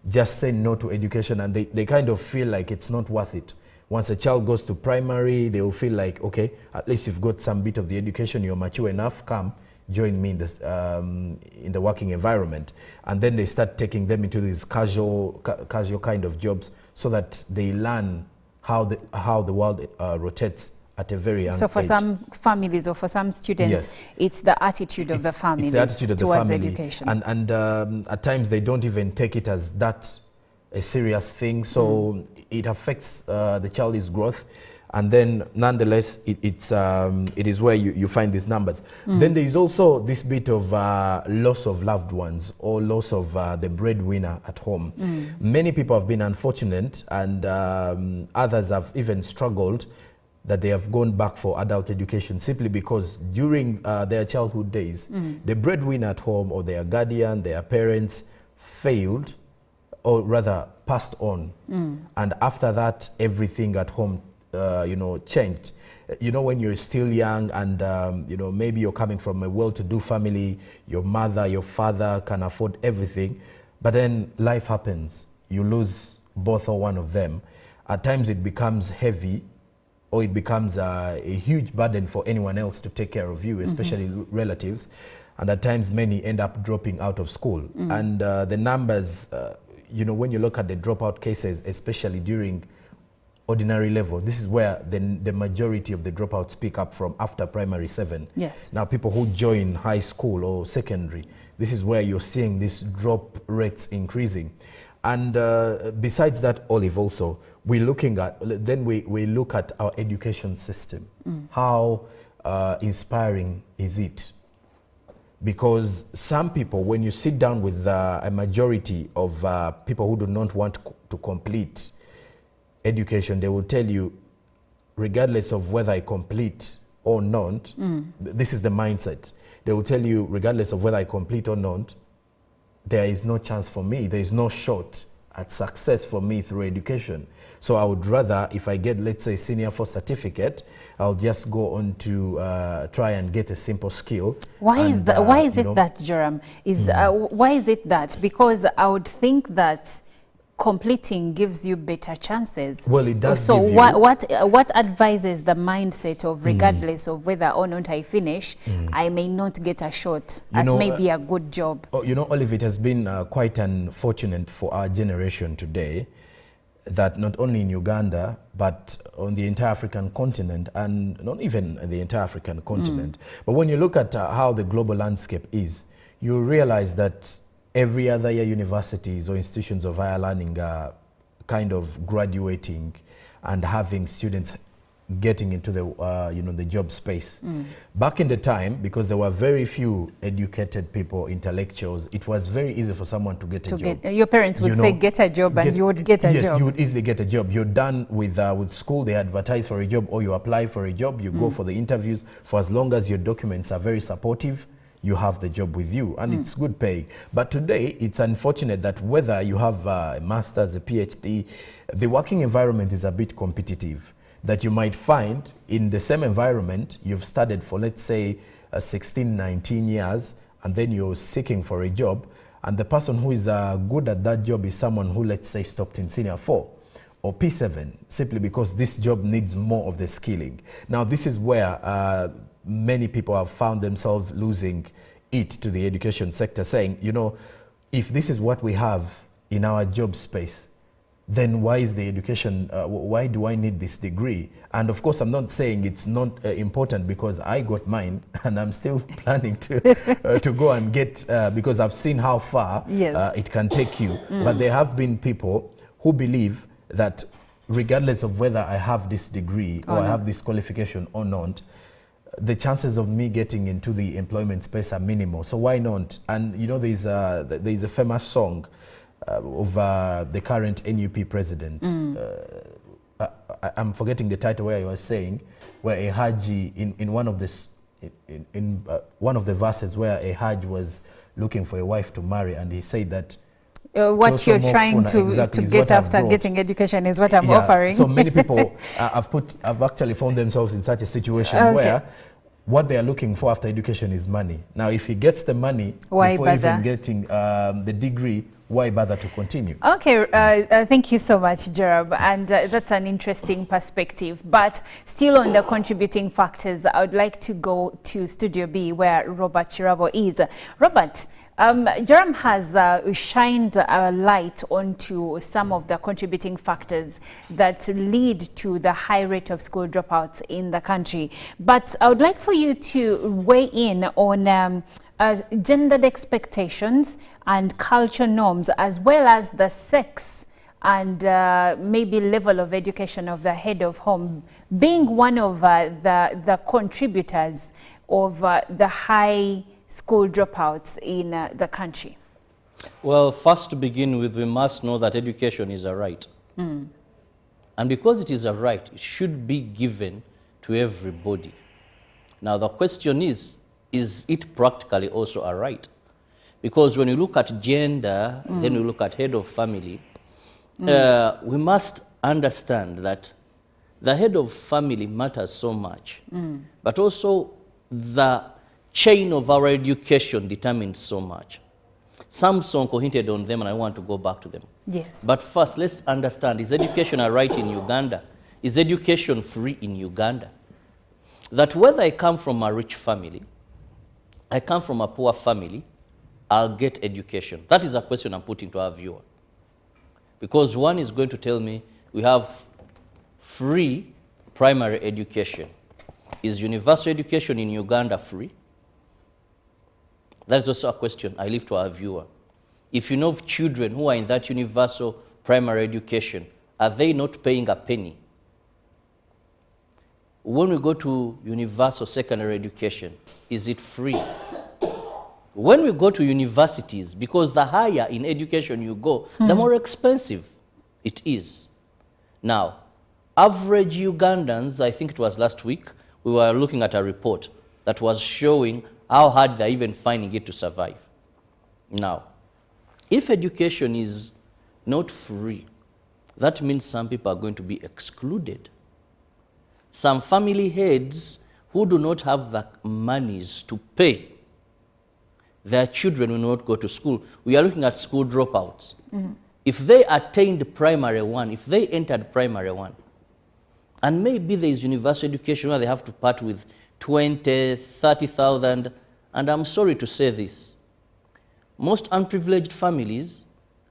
just say no to education, and they kind of feel like it's not worth it. Once a child goes to primary, they will feel like, okay, at least you've got some bit of the education, you're mature enough, come join me in the working environment. And then they start taking them into these casual kind of jobs so that they learn how the world rotates at a very young age. So for some families or for some students, it's the attitude of the family towards education. And at times they don't even take it as that a serious thing, so it affects the child's growth, and then nonetheless it is where you find these numbers. Then there is also this bit of loss of loved ones or loss of the breadwinner at home. Many people have been unfortunate, and others have even struggled that they have gone back for adult education simply because during their childhood days, the breadwinner at home or their guardian, their parents failed, or rather passed on. And after that, everything at home, changed. When you're still young and, maybe you're coming from a well-to-do family, your mother, your father can afford everything, but then life happens. You lose both or one of them. At times it becomes heavy, or it becomes a huge burden for anyone else to take care of you, especially relatives. And at times many end up dropping out of school. And the numbers, you know, when you look at the dropout cases, especially during ordinary level, this is where the majority of the dropouts pick up from after primary 7. Yes. Now, people who join high school or secondary, this is where you're seeing these drop rates increasing. And besides that, Olive, also, we're looking at, then we look at our education system. How inspiring is it? Because some people, when you sit down with a majority of people who do not want to complete education, they will tell you, regardless of whether I complete or not, this is the mindset. They will tell you, regardless of whether I complete or not, there is no chance for me, there is no shot at success for me through education. So I would rather, if I get, let's say, senior 4 certificate, I'll just go on to try and get a simple skill. Why is that? Why is it that, Joram? Why is it that? Because I would think that completing gives you better chances. Well, it does. So give what advises the mindset of, regardless of whether or not I finish, I may not get a shot at maybe a good job? You know, Olive, it has been quite unfortunate for our generation today that not only in Uganda, but on the entire African continent, and not even the entire African continent, but when you look at how the global landscape is, you realize that every other year universities or institutions of higher learning are kind of graduating and having students getting into the the job space. Back in the time, because there were very few educated people, intellectuals, it was very easy for someone to get a job. Your parents would say, get a job, and you would get a job. Yes, you would easily get a job. You're done with school, they advertise for a job, or you apply for a job, you go for the interviews. For as long as your documents are very supportive, you have the job with you, and it's good pay. But today, it's unfortunate that whether you have a master's, a PhD, the working environment is a bit competitive. That you might find in the same environment, you've studied for, let's say, 16, 19 years, and then you're seeking for a job, and the person who is good at that job is someone who, let's say, stopped in senior 4 or P7, simply because this job needs more of the skilling. Now, this is where many people have found themselves losing it to the education sector, saying, you know, if this is what we have in our job space, then why is the education, why do I need this degree? And of course, I'm not saying it's not important, because I got mine and I'm still planning to go and get, because I've seen how far it can take you. But there have been people who believe that regardless of whether I have this degree or I have this qualification or not, the chances of me getting into the employment space are minimal. So why not? And you know, there's a famous song of the current NUP president. I'm forgetting the title, where he was saying, where a Haji in one of the verses, where a Hajj was looking for a wife to marry, and he said that what you're trying to get after getting education is what I'm offering. So many people have actually found themselves in such a situation where what they are looking for after education is money. Now, if he gets the money before even getting the degree, why bother to continue? Okay, thank you so much, Jerab, and that's an interesting perspective. But still on the contributing factors, I would like to go to Studio B, where Robert Chirabo is. Robert, Joram has shined a light onto some of the contributing factors that lead to the high rate of school dropouts in the country. But I would like for you to weigh in on gendered expectations and culture norms, as well as the sex and maybe level of education of the head of home, being one of the contributors of the high school dropouts in the country? Well, first to begin with, we must know that education is a right. And because it is a right, it should be given to everybody. Now, the question is it practically also a right? Because when you look at gender, then we look at head of family, we must understand that the head of family matters so much, but also the chain of our education determines so much. Some Sonko hinted on them, and I want to go back to them. Yes. But first, let's understand, is education a right in Uganda? Is education free in Uganda? That whether I come from a rich family, I come from a poor family, I'll get education. That is a question I'm putting to our viewer. Because one is going to tell me we have free primary education. Is universal education in Uganda free? That is also a question I leave to our viewer. If you know of children who are in that universal primary education, are they not paying a penny? When we go to universal secondary education, is it free? When we go to universities, because the higher in education you go, the more expensive it is. Now, average Ugandans, I think it was last week, we were looking at a report that was showing how hard they're even finding it to survive. Now, if education is not free, that means some people are going to be excluded. Some family heads who do not have the monies to pay, their children will not go to school. We are looking at school dropouts. If they attained primary one, if they entered primary one, and maybe there is universal education where they have to part with 20, 30,000, and I'm sorry to say this, most unprivileged families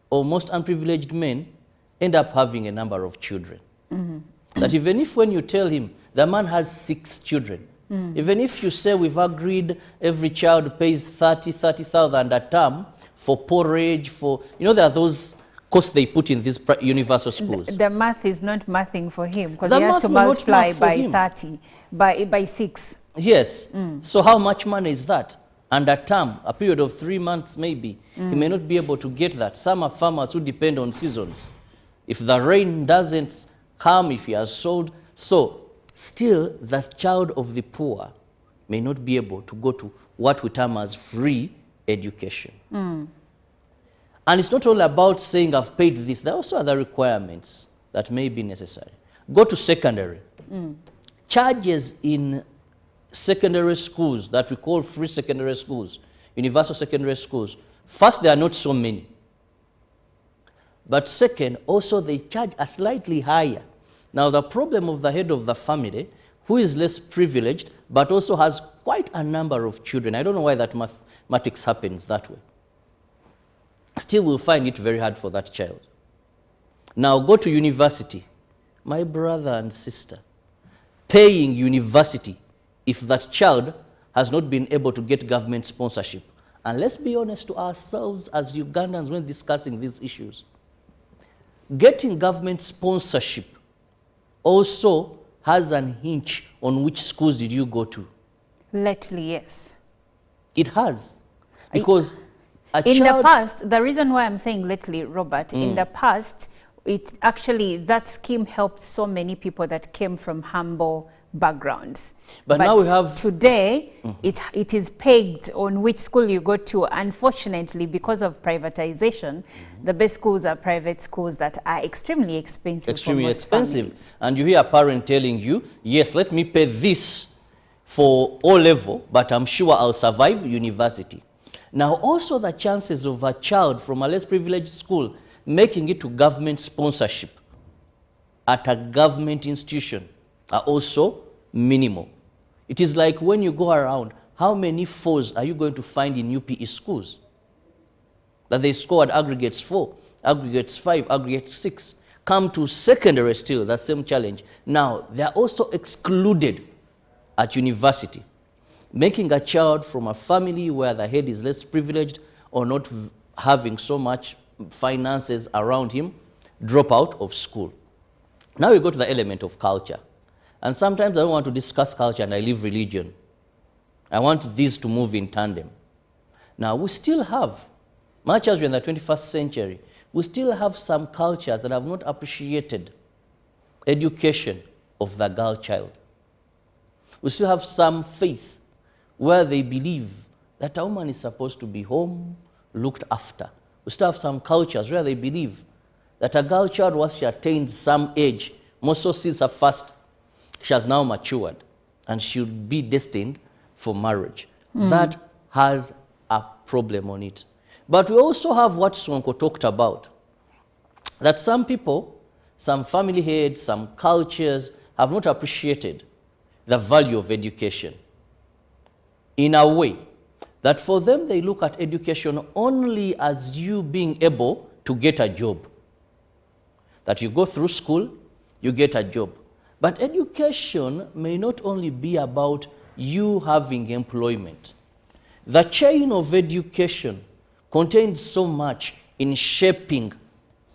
or most unprivileged men end up having a number of children. That even if when you tell him the man has 6 children, even if you say we've agreed every child pays 30,000 a term for porridge, for, you know, there are those costs they put in these universal schools. The math is not mathing for him because The he has math to will not multiply math for by him. 30, by 6. Yes. So how much money is that? And a term, a period of 3 months maybe, he may not be able to get that. Some are farmers who depend on seasons. If the rain doesn't come, if he has sold, so still the child of the poor may not be able to go to what we term as free education. And it's not all about saying I've paid this. There are also other requirements that may be necessary. Go to secondary. Charges in secondary schools that we call free secondary schools, universal secondary schools, first, there are not so many. But second, also they charge a slightly higher. Now, the problem of the head of the family, who is less privileged, but also has quite a number of children, I don't know why that mathematics happens that way, still will find it very hard for that child. Now, go to university. My brother and sister, paying university if that child has not been able to get government sponsorship. And let's be honest to ourselves as Ugandans when discussing these issues. Getting government sponsorship also has an hinge on which schools did you go to. Lately, yes. It has. Because in the past, the reason why I'm saying lately, Robert, in the past, it actually, that scheme helped so many people that came from humble backgrounds. But now we have today, it is pegged on which school you go to. Unfortunately, because of privatization, the best schools are private schools that are extremely expensive. Extremely for most expensive. families. And you hear a parent telling you, yes, let me pay this for O level, but I'm sure I'll survive university. Now, also the chances of a child from a less privileged school making it to government sponsorship at a government institution are also minimal. It is like when you go around, how many 4s are you going to find in UPE schools? That they scored aggregates 4, aggregates 5, aggregates 6. Come to secondary still, that same challenge. Now, they are also excluded at university, making a child from a family where the head is less privileged or not having so much finances around him, drop out of school. Now we go to the element of culture. And sometimes I don't want to discuss culture and I leave religion. I want these to move in tandem. Now we still have, much as we're in the 21st century, we still have some cultures that have not appreciated education of the girl child. We still have some faith where they believe that a woman is supposed to be home, looked after. We still have some cultures where they believe that a girl child, once she attains some age, most so sees her first, she has now matured and she'll be destined for marriage. That has a problem on it. But we also have what Sonko talked about, that some people, some family heads, some cultures have not appreciated the value of education in a way that for them they look at education only as you being able to get a job. that you go through school, you get a job. But education may not only be about you having employment. The chain of education contains so much in shaping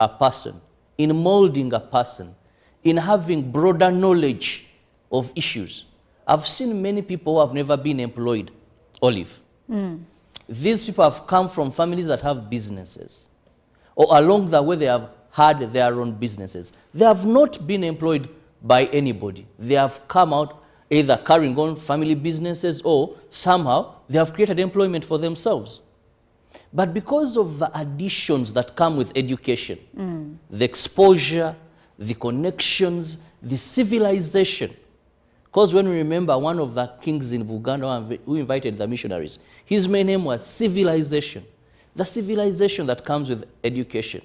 a person, in molding a person, in having broader knowledge of issues. I've seen many people who have never been employed, Olive. These people have come from families that have businesses, or along the way they have had their own businesses. They have not been employed by anybody. They have come out either carrying on family businesses, or somehow they have created employment for themselves. But because of the additions that come with education, the exposure, the connections, the civilization. Because when we remember one of the kings in Uganda who invited the missionaries, his main name was civilization. The civilization that comes with education.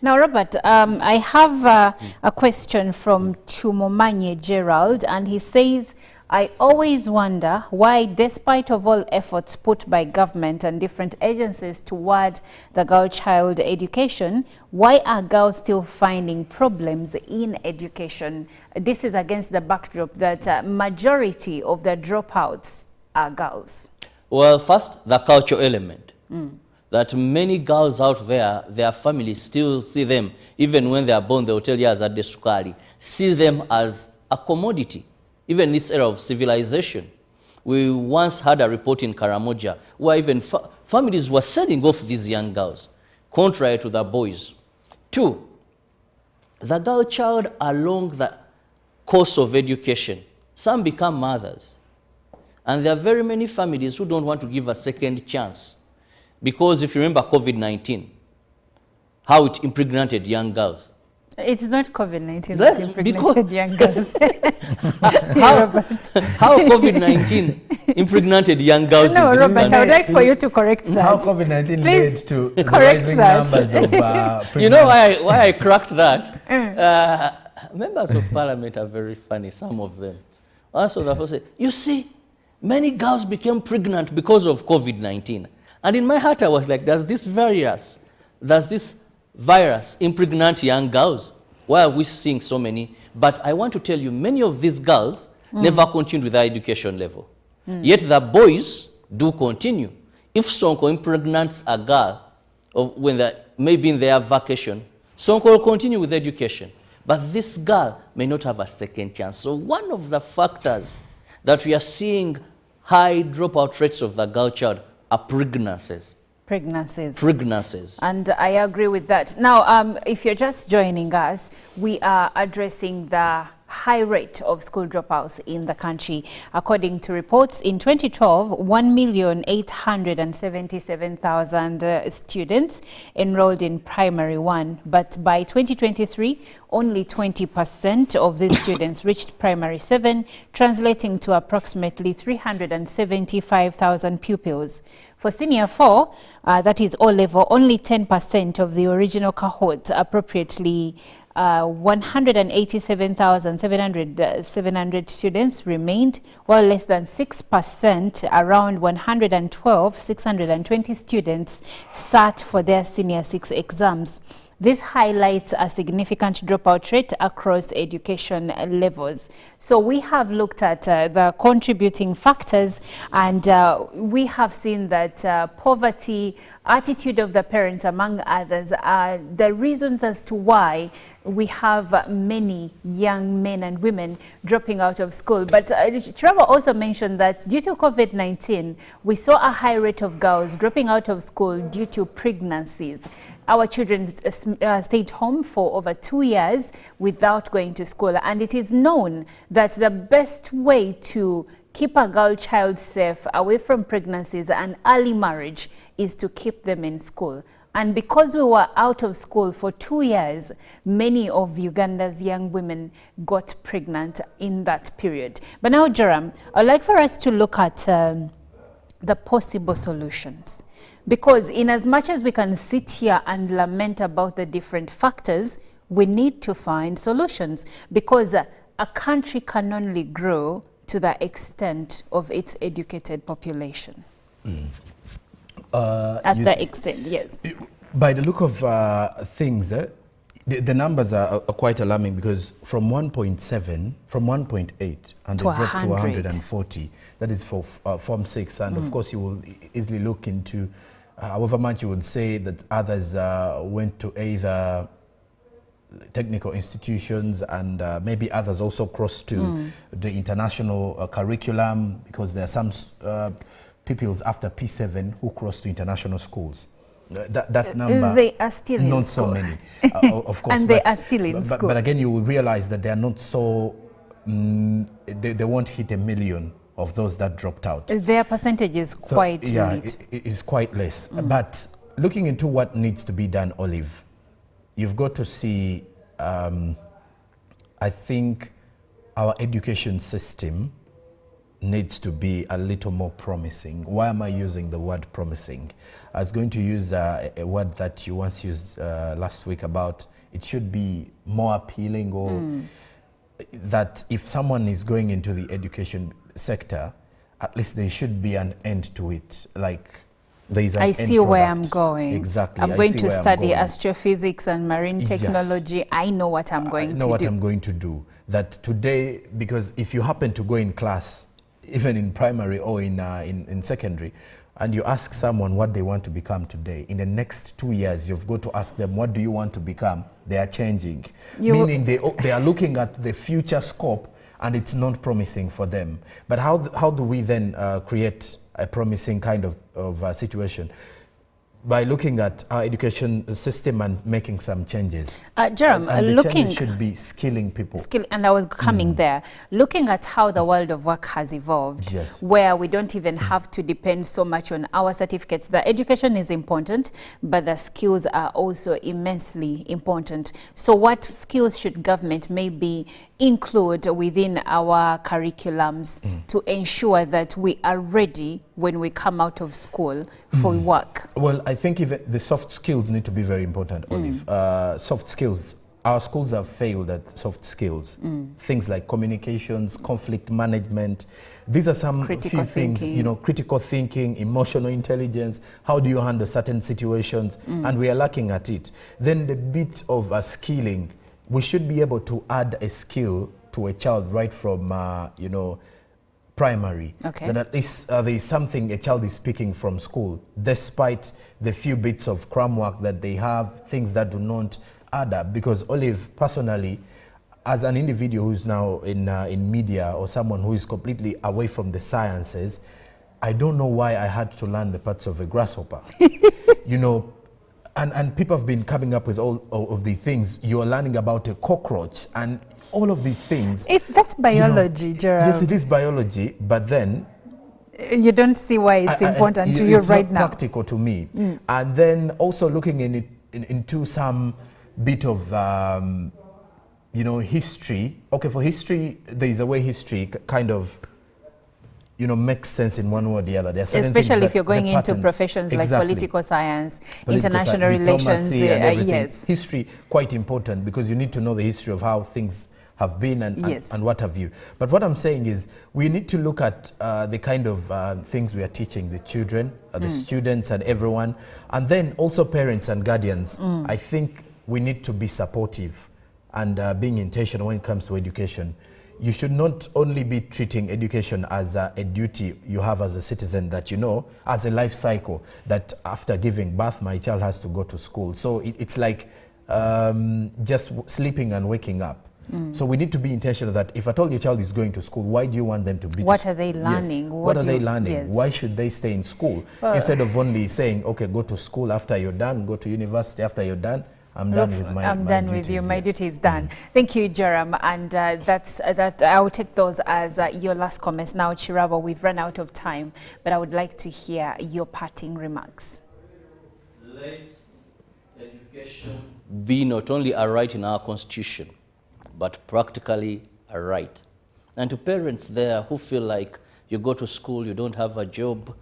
Now, Robert, I have a question from Tumomanye Gerald, and he says, I always wonder why, despite of all efforts put by government and different agencies toward the girl child education, why are girls still finding problems in education? This is against the backdrop that majority of the dropouts are girls. Well, first, the cultural element. That many girls out there, their families still see them, even when they are born, they will tell you as a desukari, see them as a commodity. Even in this era of civilization, we once had a report in Karamoja where even families were sending off these young girls, contrary to the boys. 2, the girl child along the course of education, some become mothers. And there are very many families who don't want to give a second chance. Because if you remember COVID-19, how it impregnated young girls. It's not COVID-19 that impregnated young girls. How COVID-19 impregnated young girls? No, Robert, I would like for you to correct that. How COVID-19 Please led to correct rising that. numbers of You know why I cracked that? Members of parliament are very funny, some of them. Also, the first say, you see, many girls became pregnant because of COVID-19. And in my heart, I was like, does this virus impregnate young girls? Why are we seeing so many? But I want to tell you, many of these girls never continued with their education level. Yet the boys do continue. If Sonko impregnates a girl, when they maybe in their vacation, Sonko will continue with education. But this girl may not have a second chance. So one of the factors that we are seeing high dropout rates of the girl child are pregnancies. Pregnancies. And I agree with that. Now, if you're just joining us, we are addressing the high rate of school dropouts in the country. According to reports, in 2012, 1,877,000 students enrolled in primary 1. But by 2023, only 20% of these students reached primary 7, translating to approximately 375,000 pupils. For senior 4, that is O-level, only 10% of the original cohort, appropriately 187,700 students remained, while less than 6%, around 112,620 students sat for their senior 6 exams. This highlights a significant dropout rate across education levels. So we have looked at the contributing factors, and we have seen that poverty, attitude of the parents, among others, are the reasons as to why we have many young men and women dropping out of school. But Trevor also mentioned that due to COVID-19, we saw a high rate of girls dropping out of school due to pregnancies. Our children stayed home for over 2 years without going to school. And it is known that the best way to keep a girl child safe away from pregnancies and early marriage is to keep them in school. And because we were out of school for 2 years, many of Uganda's young women got pregnant in that period. But now, Joram, I'd like for us to look at the possible solutions. Because in as much as we can sit here and lament about the different factors, we need to find solutions, because a country can only grow to the extent of its educated population. At the extent, yes. By the look of things, The numbers are quite alarming because from 1.7, from 1.8, and To they dropped to 100. 140. That is for Form 6. And of course, you will easily look into however much you would say that others went to either technical institutions and maybe others also crossed to the international curriculum, because there are some pupils after P7 who crossed to international schools. That number, they are still in not school. so many, of course. And they are still in school. But again, you will realize that they are not so, they won't hit 1 million of those that dropped out. Their percentage is So, quite yeah, late. it is quite less. But looking into what needs to be done, Olive, you've got to see, I think our education system needs to be a little more promising. Why am I using the word promising? I was going to use a word that you once used last week about it should be more appealing, or that if someone is going into the education sector, at least there should be an end to it. Like there is an I end see where I'm product. going. Exactly. I'm I going see to where I'm study going. astrophysics and marine Yes. technology. I know what I'm going I to know what do. I'm going to do. That today, because if you happen to go in class, even in primary or in secondary, and you ask someone what they want to become today, in the next 2 years, you've got to ask them, what do you want to become? They are changing. Meaning they are looking at the future scope, and it's not promising for them. But how do we then create a promising kind of situation? By looking at our education system and making some changes. Jerome, and the looking changes should be skilling people. and I was coming there, looking at how the world of work has evolved, Yes. where we don't even have to depend so much on our certificates. The education is important, but the skills are also immensely important. So what skills should government maybe include within our curriculums to ensure that we are ready when we come out of school for work? Well, I think even the soft skills need to be very important, Olive. Soft skills, our schools have failed at soft skills. Things like communications, conflict management. These are some Critical few things, thinking. you know, critical thinking, emotional intelligence. How do you handle certain situations? And we are lacking at it. Then the bit of skilling, we should be able to add a skill to a child right from, you know, primary. Okay. That at least there is something a child is speaking from school, despite the few bits of cram work that they have, things that do not add up. Because Olive, personally, as an individual who's now in media, or someone who is completely away from the sciences, I don't know why I had to learn the parts of a grasshopper. You know, and people have been coming up with all of the things. You're learning about a cockroach and all of these things. That's biology, Jerome. Yes, it is biology, but then You don't see why it's important to you it's right not now. practical to me. And then also looking into some bit of you know, history. Okay, for history, there is a way history kind of, you know, makes sense in one way or the other. There are certain things Especially if that- you're going the into patterns. professions Exactly. like political science, Political international science, relations. diplomacy and everything. Yes. History, quite important, because you need to know the history of how things have been Yes. and what have you. But what I'm saying is we need to look at the kind of things we are teaching the children, the students and everyone, and then also parents and guardians. I think we need to be supportive and being intentional when it comes to education. You should not only be treating education as a duty you have as a citizen, that you know, as a life cycle, that after giving birth, my child has to go to school. So it's like just sleeping and waking up. So we need to be intentional that if at all your child is going to school, why do you want them to be? What are they learning? Yes. What What are do they you- learning? yes. Why should they stay in school? Instead of only saying, okay, go to school after you're done, go to university after you're done. I'm done with my I'm done with you. duties, My yeah. duty is done. Thank you, Jerome. And that I will take those as your last comments. Now, Chirabo, we've run out of time, but I would like to hear your parting remarks. Let education be not only a right in our constitution, but practically a right. And to parents there who feel like you go to school, you don't have a job,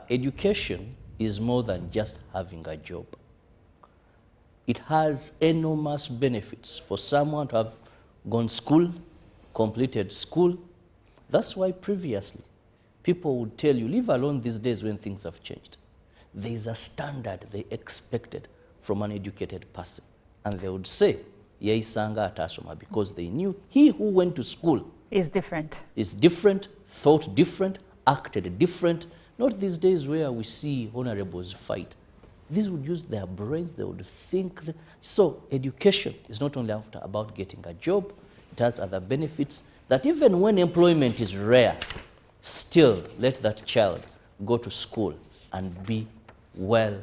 education is more than just having a job. It has enormous benefits for someone to have gone school, completed school. That's why previously people would tell you, leave alone these days when things have changed. There is a standard they expected from an educated person. and they would say, Yeisanga atasoma, because they knew he who went to school Is different. is different, thought different, acted different. Not these days where we see honorables fight. These would use their brains, they would think. So education is not only about getting a job, it has other benefits that even when employment is rare, still let that child go to school and be well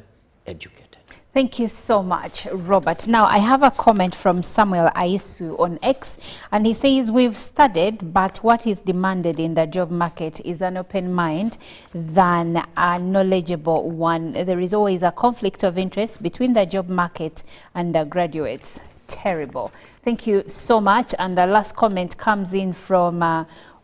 educated. Thank you so much, Robert. Now, I have a comment from Samuel Aisu on X, and he says, we've studied, but what is demanded in the job market is an open mind than a knowledgeable one. There is always a conflict of interest between the job market and the graduates. Terrible. Thank you so much. And the last comment comes in from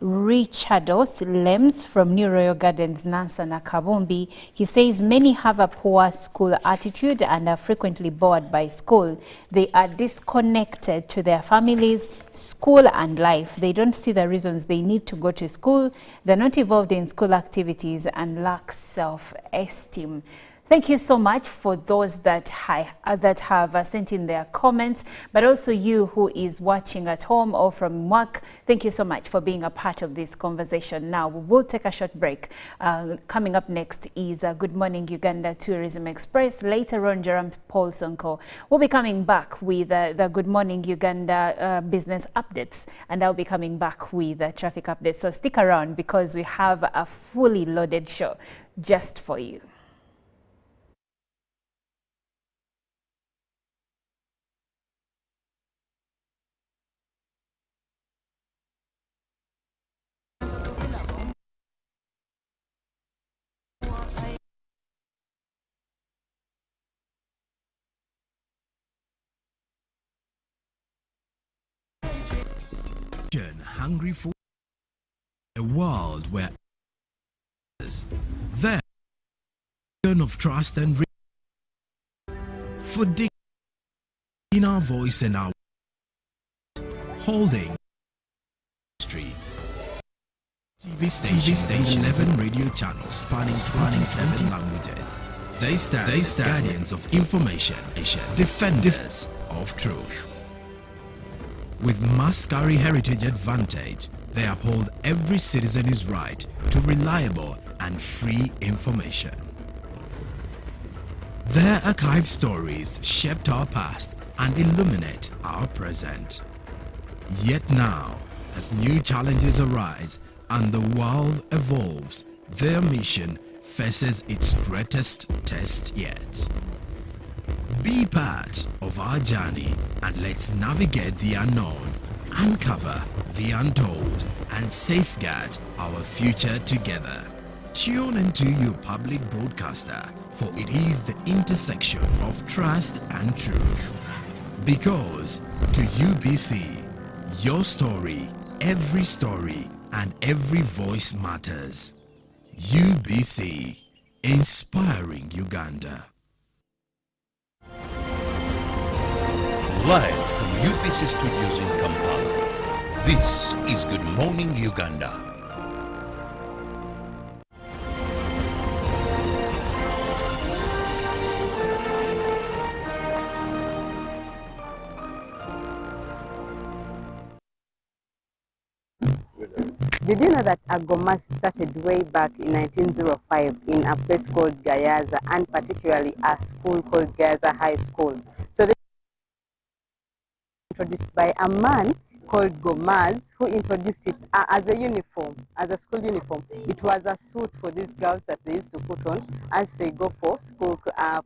Richardos Lems from New Royal Gardens, Nansana Kabumbi. He says many have a poor school attitude and are frequently bored by school. They are disconnected to their families, school and life. They don't see the reasons they need to go to school. They're not involved in school activities and lack self-esteem. Thank you so much for those that have sent in their comments, but also you who is watching at home or from work. Thank you so much for being a part of this conversation. Now, we will take a short break. Coming up next is Good Morning Uganda Tourism Express. Later on, Jerome Paul Sonko will be coming back with the Good Morning Uganda business updates, and I'll be coming back with traffic updates. So stick around because we have a fully loaded show just for you. Hungry for a world where there of trust and for in our voice and our holding history. TV station 11 radio channels spanning 27 languages. They stand guardians of information, defenders of truth. With Mascari Heritage Advantage, they uphold every citizen's right to reliable and free information. Their archive stories shaped our past and illuminate our present. Yet now, as new challenges arise and the world evolves, their mission faces its greatest test yet. Be part of our journey and let's navigate the unknown, uncover the untold, and safeguard our future together. Tune into your public broadcaster, for it is the intersection of trust and truth. Because to UBC, your story, and every voice matters. UBC, inspiring Uganda. Live from UPC Studios in Kampala, this is Good Morning Uganda. Did you know that Gomesi started way back in 1905 in a place called Gayaza, and particularly a school called Gayaza High School? So introduced by a man called Gomesi, who introduced it as a uniform, as a school uniform. It was a suit for these girls that they used to put on as they go for school,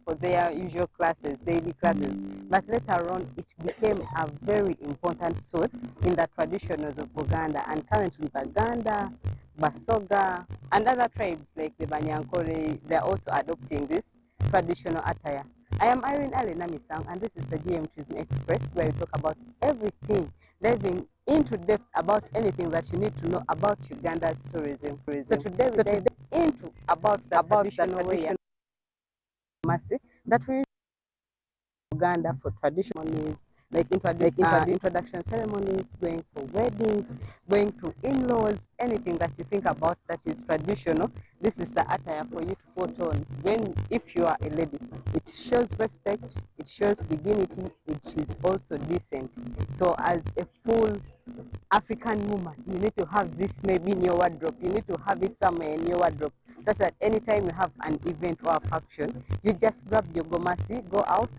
for their usual classes, daily classes. But later on, it became a very important suit in the traditions of Uganda, and currently Baganda, Basoga, and other tribes like the Banyankore, they're also adopting this traditional attire. I am Irene Ali Namisang, and this is the GM Tourism Express, where we talk about everything, diving into depth about anything that you need to know about Uganda's tourism. So today we dive into about the traditional way that we use Uganda for traditional meals, introduction ceremonies, going for weddings, going to in-laws, anything that you think about that is traditional. This is the attire for you to put on if you are a lady. It shows respect, it shows dignity, it is also decent. So as a full African woman, you need to have this maybe in your wardrobe. You need to have it somewhere in your wardrobe, such that anytime you have an event or a function, you just grab your gomasi, go out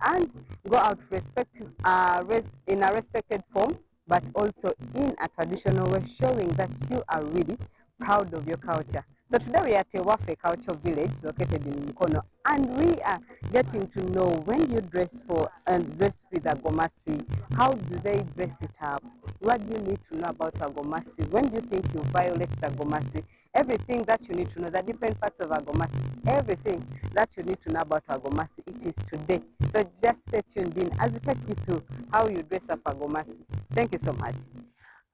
in a respected form, but also in a traditional way, showing that you are really proud of your culture. So today we are at Ewafe Cultural Village, located in Mukono, and we are getting to know when you dress with a gomasi, how do they dress it up? What do you need to know about a gomasi? When do you think you violate the gomasi? Everything that you need to know, the different parts of a gomasi, everything that you need to know about a gomasi, it is today. So just stay tuned in as we take you through how you dress up a gomasi. Thank you so much.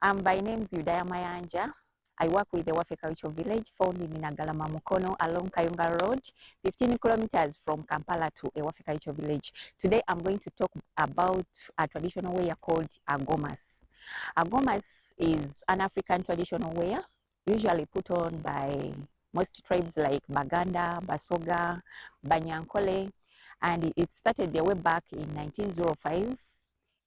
My name is Udaya Mayanja. I work with the Wafe Cultural Village, found in Minagalama Mukono along Kayunga Road, 15 kilometers from Kampala to Wafe Cultural Village. Today I'm going to talk about a traditional wear called a gomas. A gomas is an African traditional wear, usually put on by most tribes like Baganda, Basoga, Banyankole, and it started the way back in 1905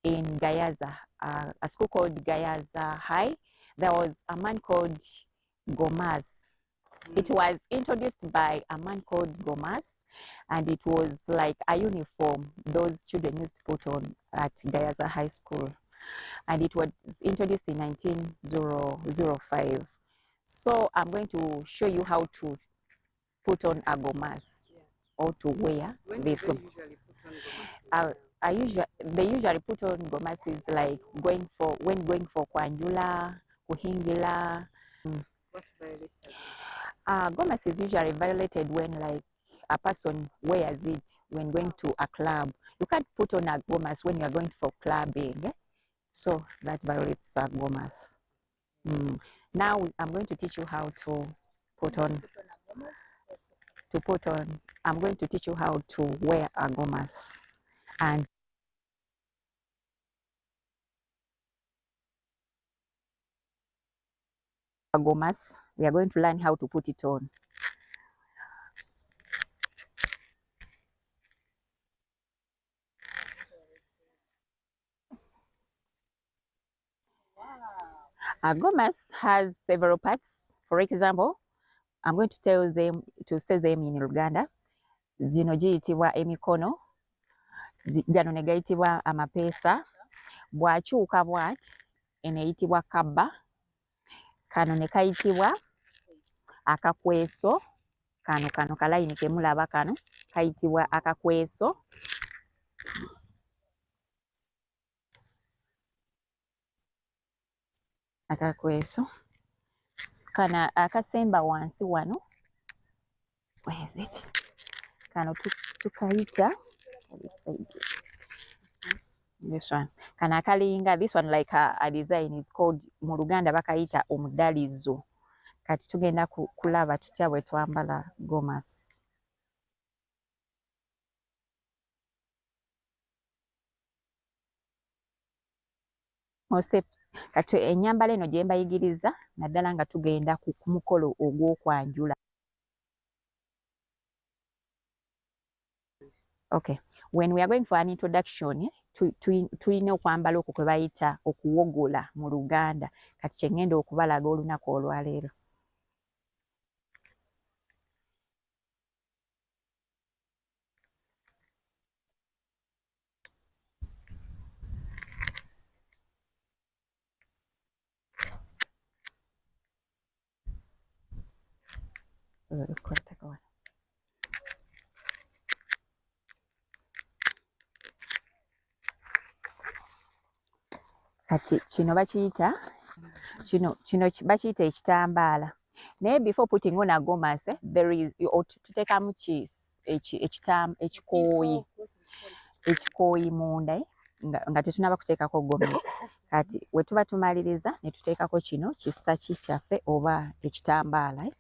in Gayaza, a school called Gayaza High. There was a man called Gomas. It was introduced by a man called Gomas, and it was like a uniform those children used to put on at Gayaza High School. And it was introduced in 1905. So I'm going to show you how to put on a Gomas, or to wear this. They usually put on gomasis like when going for kwanjula, kuhingila. Gomas is usually violated when like a person wears it when going to a club. You can't put on a gomas when you are going for clubbing. So that violates a gomas. Now I'm going to teach you how to put on. I'm going to teach you how to wear a gomas. And a gomas, we are going to learn how to put it on. A gomas has several parts. For example, I'm going to say them in Uganda. Zino giyitibwa emikono, gano ne gayitibwa amapeesa, bw'akyuka bw'ati eno eyitibwa kabba, kano ne kayitibwa akakweso, kano kalayini ke mulaba kano kayitibwa akakweso. Akakweso. Kana akasemba wansi wano, where is it? Kano tukayita, this one. Kana akalinga, this one like a design is called mu Luganda bakayita omudalizo. Kati tugenda kulaba tutya bwe twambala gomas. Kati ennyambala eno gye mbayigiriza naddala nga tugenda ku mukolo ogw'okwanjula. Okay, when we are going for an introduction, tulina okwambala okwo kwe bayita okuwogola mu Luganda. Kati kye ngenda okubalaga olunaku olwaleero. Kati kino bakiyita ekitambaala. Naye before putting on a gomas, there is tuteekamu ekikooyi munda nga tetunaba kuteekako gomas. Kati we tuba tumaliriza ne tuteekako kino kissa kyaffe oba ekitambaala.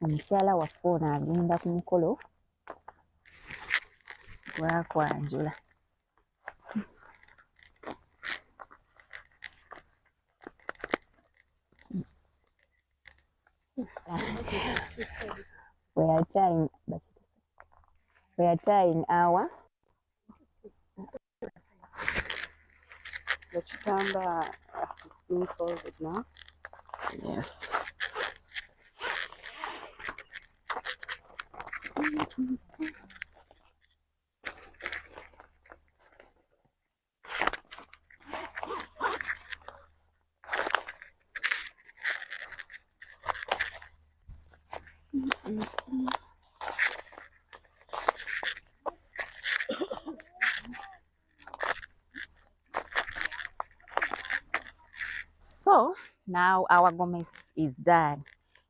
Omukyala waffe ono agenda ku mukolo gwa kwanjula. We are tying our The kitamba is being folded now. yes. So now our Gomesi is done.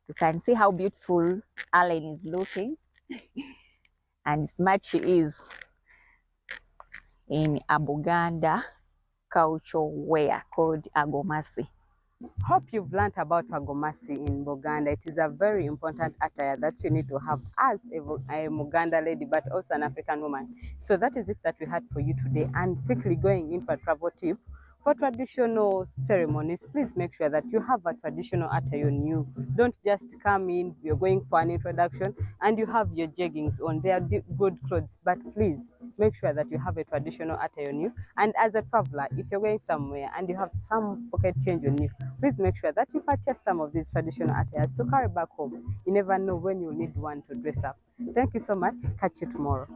You can see how beautiful Allen is looking and smart she is in a Buganda cultural wear called a Gomesi. Hope you've learned about Gomesi in Buganda. It is a very important attire that you need to have as a Muganda lady, but also an African woman. So that is it that we had for you today. And quickly going in for a travel tip. For traditional ceremonies, please make sure that you have a traditional attire on you. Don't just come in, you're going for an introduction, and you have your jeggings on. They are good clothes, but please make sure that you have a traditional attire on you. And as a traveler, if you're going somewhere and you have some pocket change on you, please make sure that you purchase some of these traditional attires to carry back home. You never know when you'll need one to dress up. Thank you so much. Catch you tomorrow.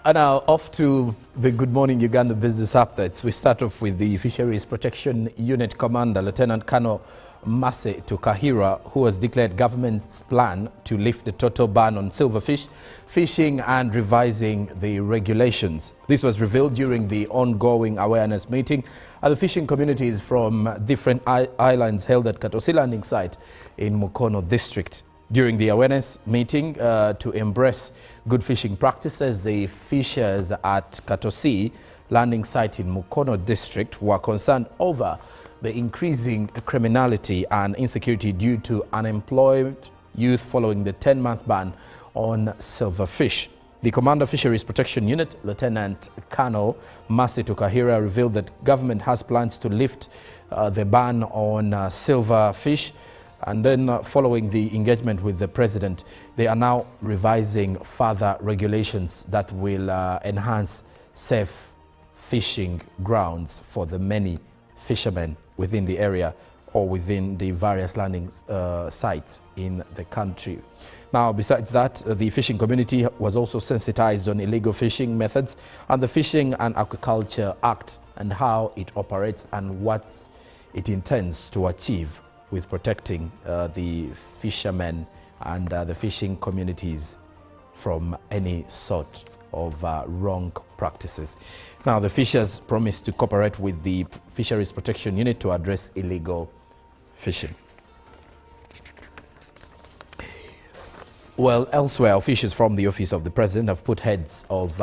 And now off to the Good Morning Uganda business updates. We start off with the Fisheries Protection Unit Commander, Lieutenant Colonel Mase Tukahira, who has declared government's plan to lift the total ban on silverfish fishing and revising the regulations. This was revealed during the ongoing awareness meeting at the fishing communities from different islands held at Katosi landing site in Mukono district. During the awareness meeting to embrace good fishing practices, the fishers at Katosi landing site in Mukono district were concerned over the increasing criminality and insecurity due to unemployed youth following the 10-month ban on silverfish. The Commander Fisheries Protection Unit, Lieutenant Colonel Mase Tukahira, revealed that government has plans to lift the ban on silverfish. And then following the engagement with the President, they are now revising further regulations that will enhance safe fishing grounds for the many fishermen within the area or within the various landing sites in the country. Now, besides that, the fishing community was also sensitized on illegal fishing methods and the Fishing and Aquaculture Act and how it operates and what it intends to achieve with protecting the fishermen and the fishing communities from any sort of wrong practices. Now, the fishers promised to cooperate with the Fisheries Protection Unit to address illegal fishing. Well, elsewhere, officials from the Office of the President have put heads of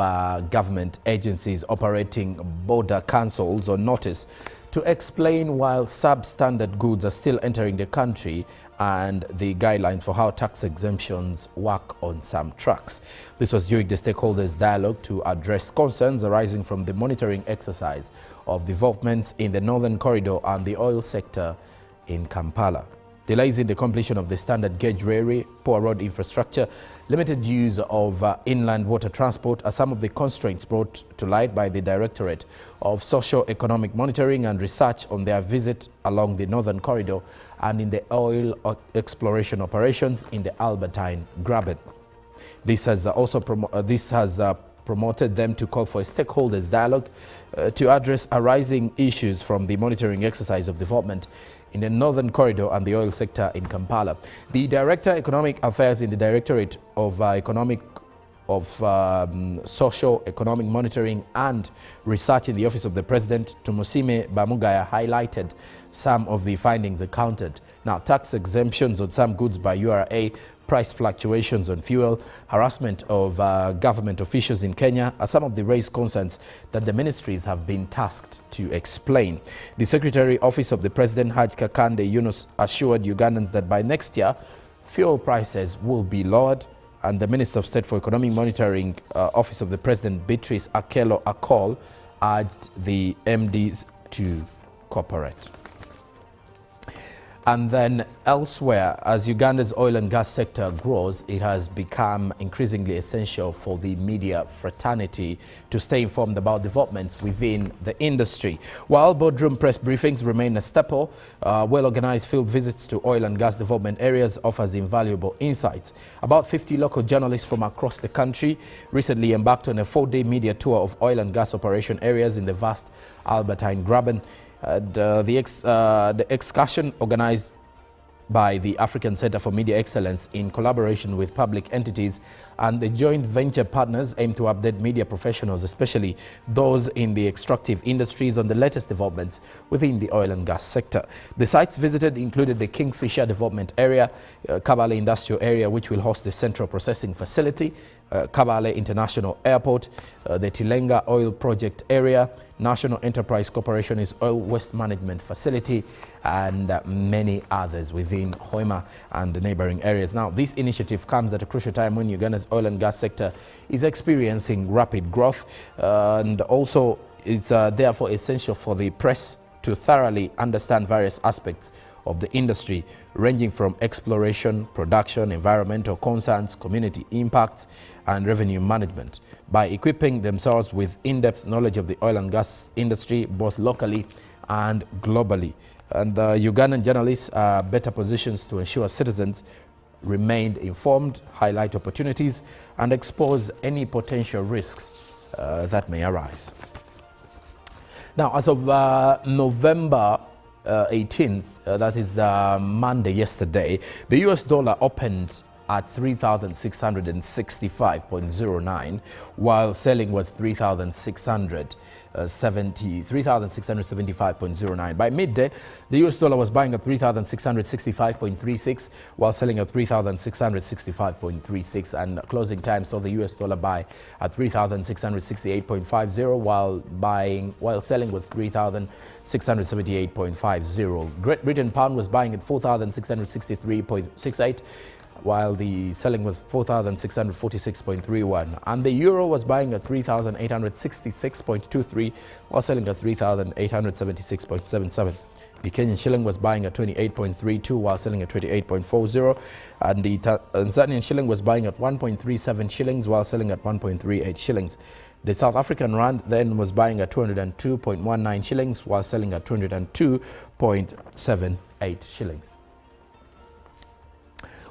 government agencies operating border councils on notice to explain why substandard goods are still entering the country and the guidelines for how tax exemptions work on some trucks. This was during the stakeholders' dialogue to address concerns arising from the monitoring exercise of developments in the Northern Corridor and the oil sector in Kampala. Delays in the completion of the standard gauge railway, poor road infrastructure, limited use of inland water transport are some of the constraints brought to light by the Directorate of Socio-Economic Monitoring and Research on their visit along the Northern Corridor and in the oil exploration operations in the Albertine Graben. This has promoted them to call for a stakeholders dialogue to address arising issues from the monitoring exercise of development in the Northern Corridor and the oil sector in Kampala. The Director Economic Affairs in the Directorate of Socio-Economic Monitoring and Research in the Office of the President, Tumusime Bamugaya, highlighted some of the findings accounted. Now, tax exemptions on some goods by URA, price fluctuations on fuel, harassment of government officials in Kenya are some of the raised concerns that the ministries have been tasked to explain. The Secretary Office of the President, Haj Kakande Yunus, assured Ugandans that by next year, fuel prices will be lowered, and the Minister of State for Economic Monitoring, Office of the President, Beatrice Akelo Akol, urged the MDs to cooperate. And then elsewhere, as Uganda's oil and gas sector grows, it has become increasingly essential for the media fraternity to stay informed about developments within the industry. While boardroom press briefings remain a staple, well-organized field visits to oil and gas development areas offers invaluable insights. About 50 local journalists from across the country recently embarked on a 4-day media tour of oil and gas operation areas in the vast Albertine Graben. The excursion organized by the African Center for Media Excellence in collaboration with public entities and the joint venture partners aim to update media professionals, especially those in the extractive industries, on the latest developments within the oil and gas sector. The sites visited included the Kingfisher Development Area, Kabale Industrial Area, which will host the Central Processing Facility, Kabale International Airport, the Tilenga Oil Project Area, National Enterprise Corporation's Oil Waste Management Facility, and many others within Hoima and the neighboring areas. Now, this initiative comes at a crucial time when Uganda's oil and gas sector is experiencing rapid growth, and also it's therefore essential for the press to thoroughly understand various aspects of the industry, ranging from exploration, production, environmental concerns, community impacts, and revenue management. By equipping themselves with in-depth knowledge of the oil and gas industry, both locally and globally. And Ugandan journalists are better positioned to ensure citizens remain informed, highlight opportunities, and expose any potential risks that may arise. Now, as of November 18th, that is Monday yesterday, the US dollar opened at 3,665.09, while selling was 3,675.09. By midday, the US dollar was buying at 3,665.36, while selling at 3,665.36, and closing time saw the US dollar buy at 3,668.50, while selling was 3,678.50. Great Britain pound was buying at 4,663.68, while the selling was 4,646.31, and the euro was buying at 3,866.23, while selling at 3,876.77. The Kenyan shilling was buying at 28.32, while selling at 28.40, and the Tanzanian shilling was buying at 1.37 shillings, while selling at 1.38 shillings. The South African rand then was buying at 202.19 shillings, while selling at 202.78 shillings.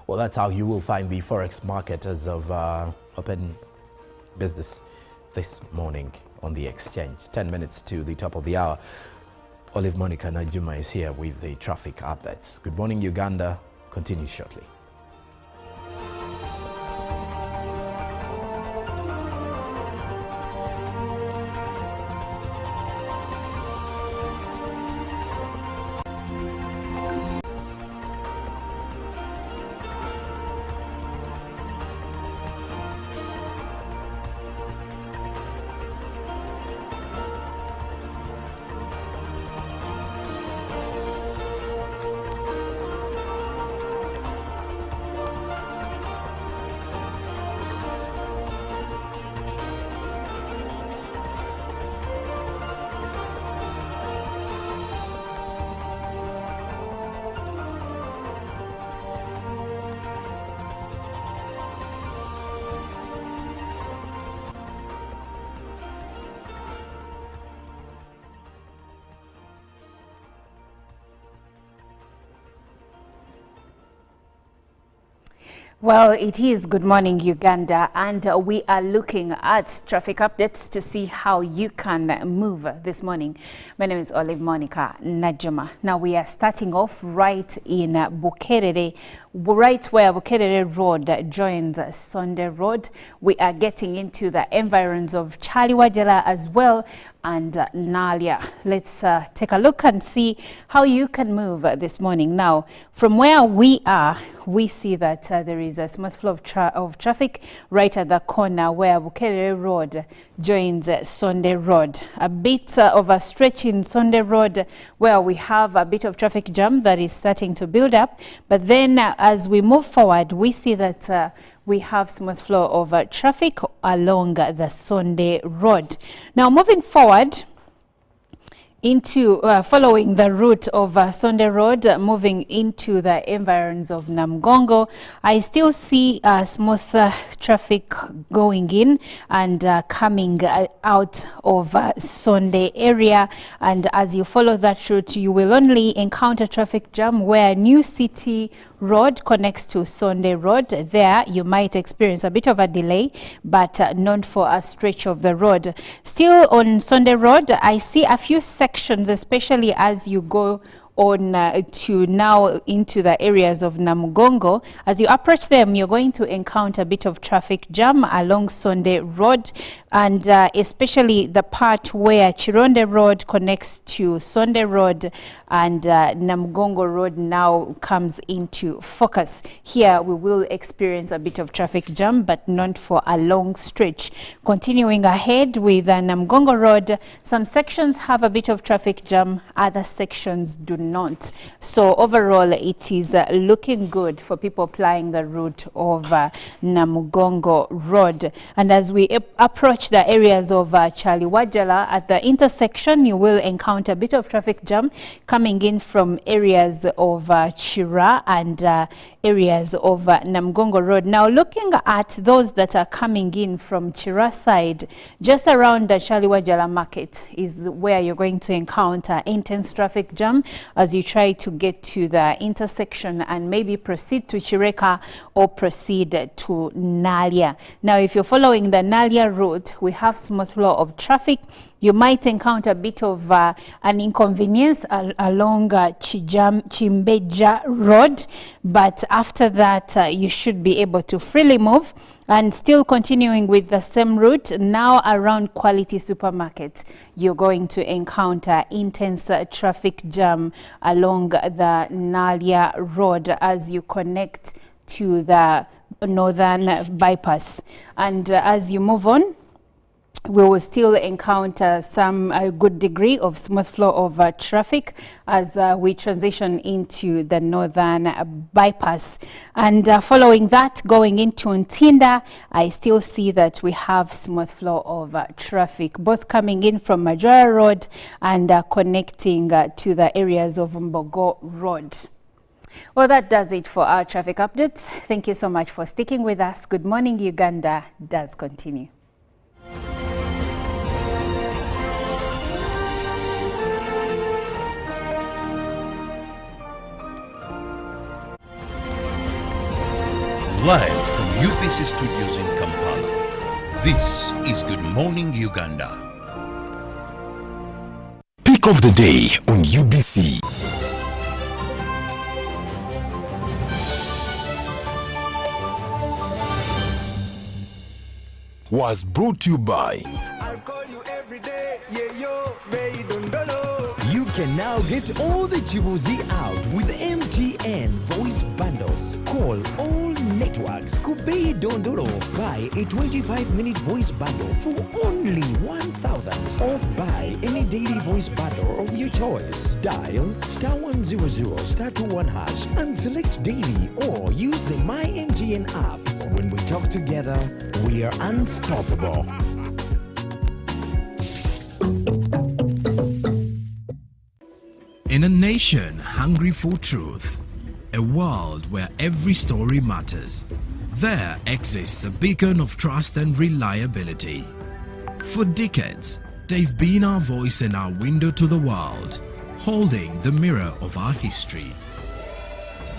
Well, that's how you will find the Forex market as of open business this morning on the exchange. 10 minutes to the top of the hour. Olive Monica Najuma is here with the traffic updates. Good morning, Uganda continues shortly. Well, it is Good Morning Uganda, and we are looking at traffic updates to see how you can move this morning. My name is Olive Monica Najuma. Now we are starting off right in Bukerere, right where Bukerere Road joins Sunday Road. We are getting into the environs of Chaliwajala as well, and Nalia. Let's take a look and see how you can move this morning. Now, from where we are, we see that there is a smooth flow of traffic right at the corner where Bukerere Road joins Sunday Road. A bit of a stretch in Sunday Road where we have a bit of traffic jam that is starting to build up. But then as we move forward, we see that we have smooth flow of traffic along the Sunday Road. Now moving forward into following the route of Sunday Road, moving into the environs of Namgongo, I still see smooth traffic going in and coming out of Sunday area. And as you follow that route, you will only encounter traffic jam where New City Road connects to Sunday Road. There you might experience a bit of a delay, but not for a stretch of the road. Still on Sunday Road, I see a few sections, especially as you go on to now into the areas of Namugongo. As you approach them, you're going to encounter a bit of traffic jam along Sunday Road, and especially the part where Chironde Road connects to Sunday Road and Namugongo Road now comes into focus. Here we will experience a bit of traffic jam, but not for a long stretch. Continuing ahead with Namugongo Road, some sections have a bit of traffic jam, other sections do not. So overall, it is looking good for people plying the route of Namugongo Road. And as we approach the areas of Chaliwajala, at the intersection, you will encounter a bit of traffic jam coming in from areas of Chira and areas of Namugongo Road. Now looking at those that are coming in from Chira side, just around the Chaliwajala market is where you're going to encounter intense traffic jam as you try to get to the intersection and maybe proceed to Chireka or proceed to Nalia. Now if you're following the Nalia route, we have smooth flow of traffic. You might encounter a bit of an inconvenience along Chimbeja Road, but after that you should be able to freely move. And still continuing with the same route, now around Quality Supermarket, you're going to encounter intense traffic jam along the Nalia Road as you connect to the northern bypass. And as you move on, we will still encounter some good degree of smooth flow of traffic as we transition into the northern bypass. And following that, going into Ntinda, I still see that we have smooth flow of traffic, both coming in from Majora Road and connecting to the areas of Mbogo Road. Well, that does it for our traffic updates. Thank you so much for sticking with us. Good Morning Uganda does continue. Live from UBC Studios in Kampala, this is Good Morning Uganda. Pick of the day on UBC. Was brought to you by I'll call you every day, yeah yo, baby dondolo. You can now get all the Chibuzi out with MTN voice bundles. Call all networks Kubei Dondoro. Buy a 25-minute voice bundle for only 1,000 or buy any daily voice bundle of your choice. Dial *100 *21# and select daily or use the My MTN app. When we talk together, we are unstoppable. In a nation hungry for truth, a world where every story matters, there exists a beacon of trust and reliability. For decades, they've been our voice and our window to the world, holding the mirror of our history.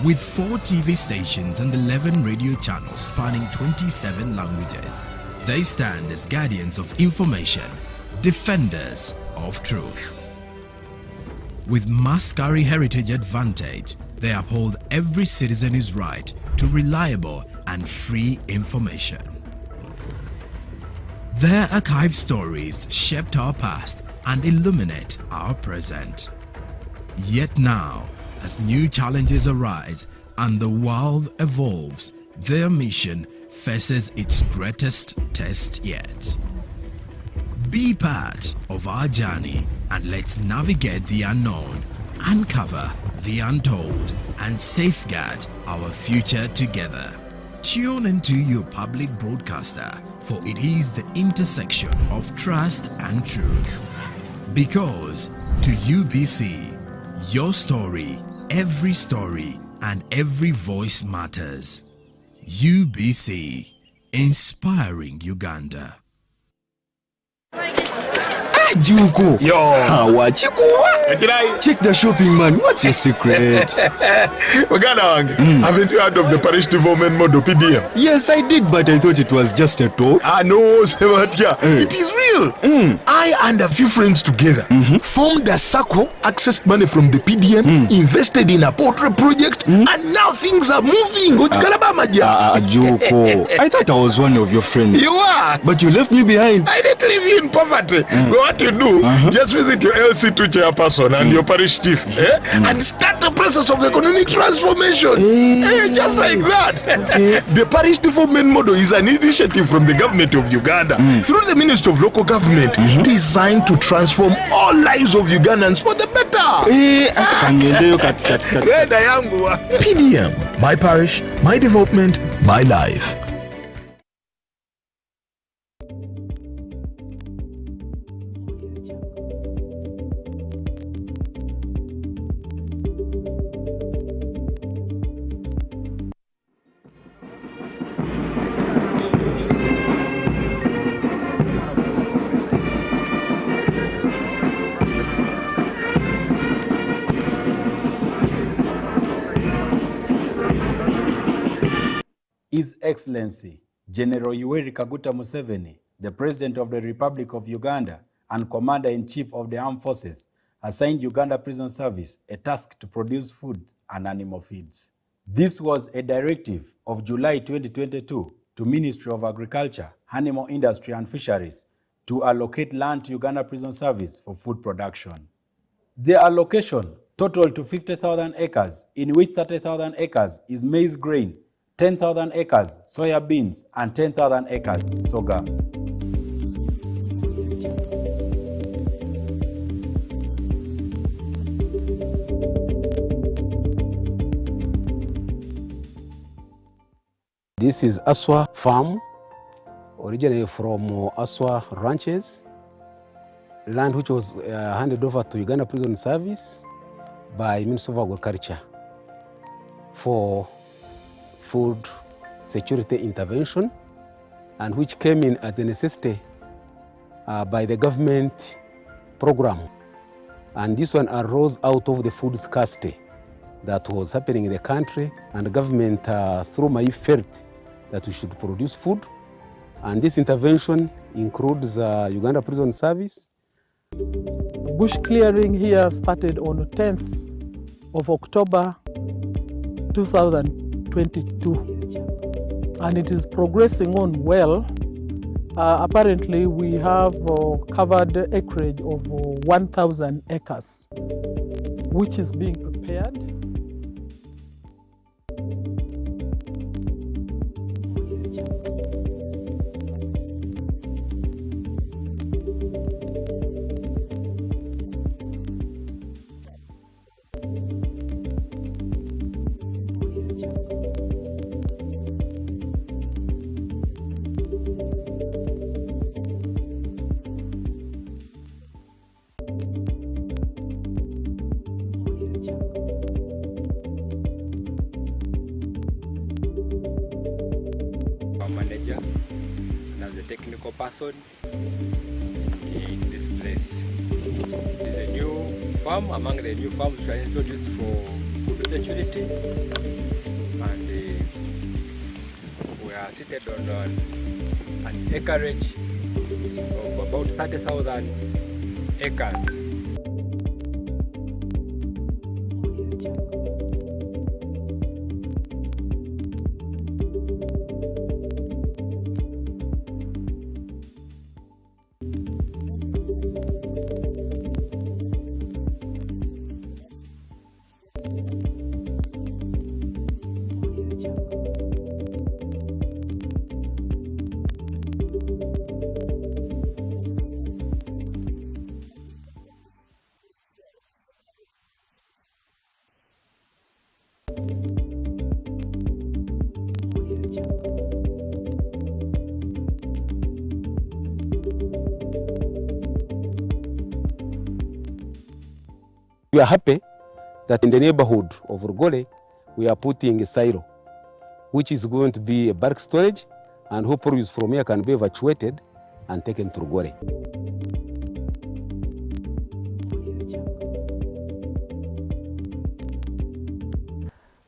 With 4 TV stations and 11 radio channels spanning 27 languages, they stand as guardians of information, defenders of truth. With Mascari Heritage Advantage, they uphold every citizen's right to reliable and free information. Their archived stories shaped our past and illuminate our present. Yet now, as new challenges arise and the world evolves, their mission faces its greatest test yet. Be part of our journey and let's navigate the unknown, uncover the untold, and safeguard our future together. Tune into your public broadcaster, for it is the intersection of trust and truth. Because to UBC, your story, and every voice matters. UBC, inspiring Uganda. Juko. Yo. Wachikuwa. Check the shopping, man. What's your secret? Haven't you heard of the parish development model, PDM? Yes, I did, but I thought it was just a talk. No, Sebatia. It is real. I and a few friends together formed a circle, accessed money from the PDM, invested in a portrait project, and now things are moving. Juko. I thought I was one of your friends. You are. But you left me behind. I didn't leave you in poverty. What you do, just visit your LC2 chairperson and your parish chief and start the process of economic transformation. Just like that. The parish development model is an initiative from the government of Uganda through the Ministry of Local Government designed to transform all lives of Ugandans for the better. PDM, my parish, my development, my life. His Excellency General Yoweri Kaguta Museveni, the President of the Republic of Uganda and Commander-in-Chief of the Armed Forces, assigned Uganda Prison Service a task to produce food and animal feeds. This was a directive of July 2022 to Ministry of Agriculture, Animal Industry and Fisheries to allocate land to Uganda Prison Service for food production. The allocation totaled to 50,000 acres, in which 30,000 acres is maize grain, 10,000 acres soya beans, and 10,000 acres sorghum. This is Aswa Farm, originally from Aswa Ranches, land which was handed over to Uganda Prison Service by Ministry of Agriculture for food security intervention, and which came in as a necessity by the government program. And this one arose out of the food scarcity that was happening in the country, and the government through my felt that we should produce food. And this intervention includes Uganda Prison Service. Bush clearing here started on the 10th of October 2022, and it is progressing on well. Apparently we have covered acreage of 1,000 acres, which is being prepared. Manager and as a technical person in this place. It is a new farm among the new farms which are introduced for food security, and we are seated on an acreage of about 30,000 acres. We are happy that in the neighborhood of Rugole, we are putting a silo, which is going to be a bulk storage, and whole produce from here can be evacuated and taken to Rugole.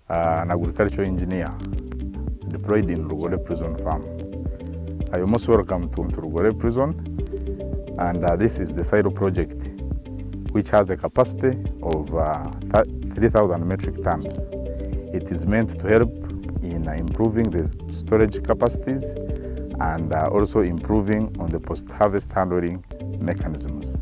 An agricultural engineer deployed in Rugole prison farm. I am most welcome to Rugole prison, and this is the silo project, which has a capacity of 3,000 metric tons. It is meant to help in improving the storage capacities and also improving on the post-harvest handling mechanisms.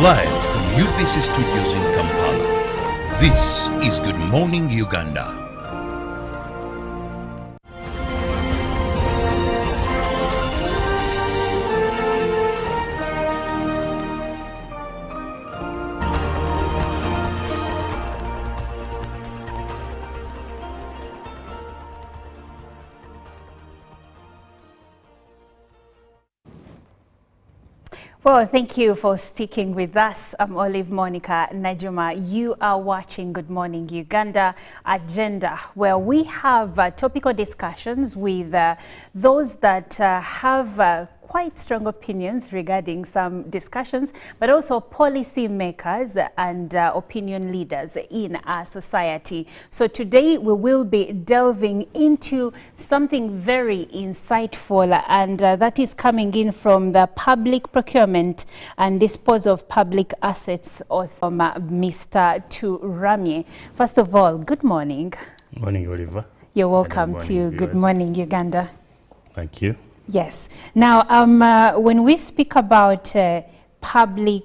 Live from UBC Studios in Kampala, this is Good Morning Uganda. Well, thank you for sticking with us. I'm Olive Monica Najuma. You are watching Good Morning Uganda Agenda, where we have topical discussions with those that have quite strong opinions regarding some discussions, but also policy makers and opinion leaders in our society. So today we will be delving into something very insightful, and that is coming in from the Public Procurement and Disposal of Public Assets Authority, Mr. Turamye. First of all, good morning. Morning, Oliver. You're welcome to Good Morning Uganda. Thank you. Yes. Now, when we speak about public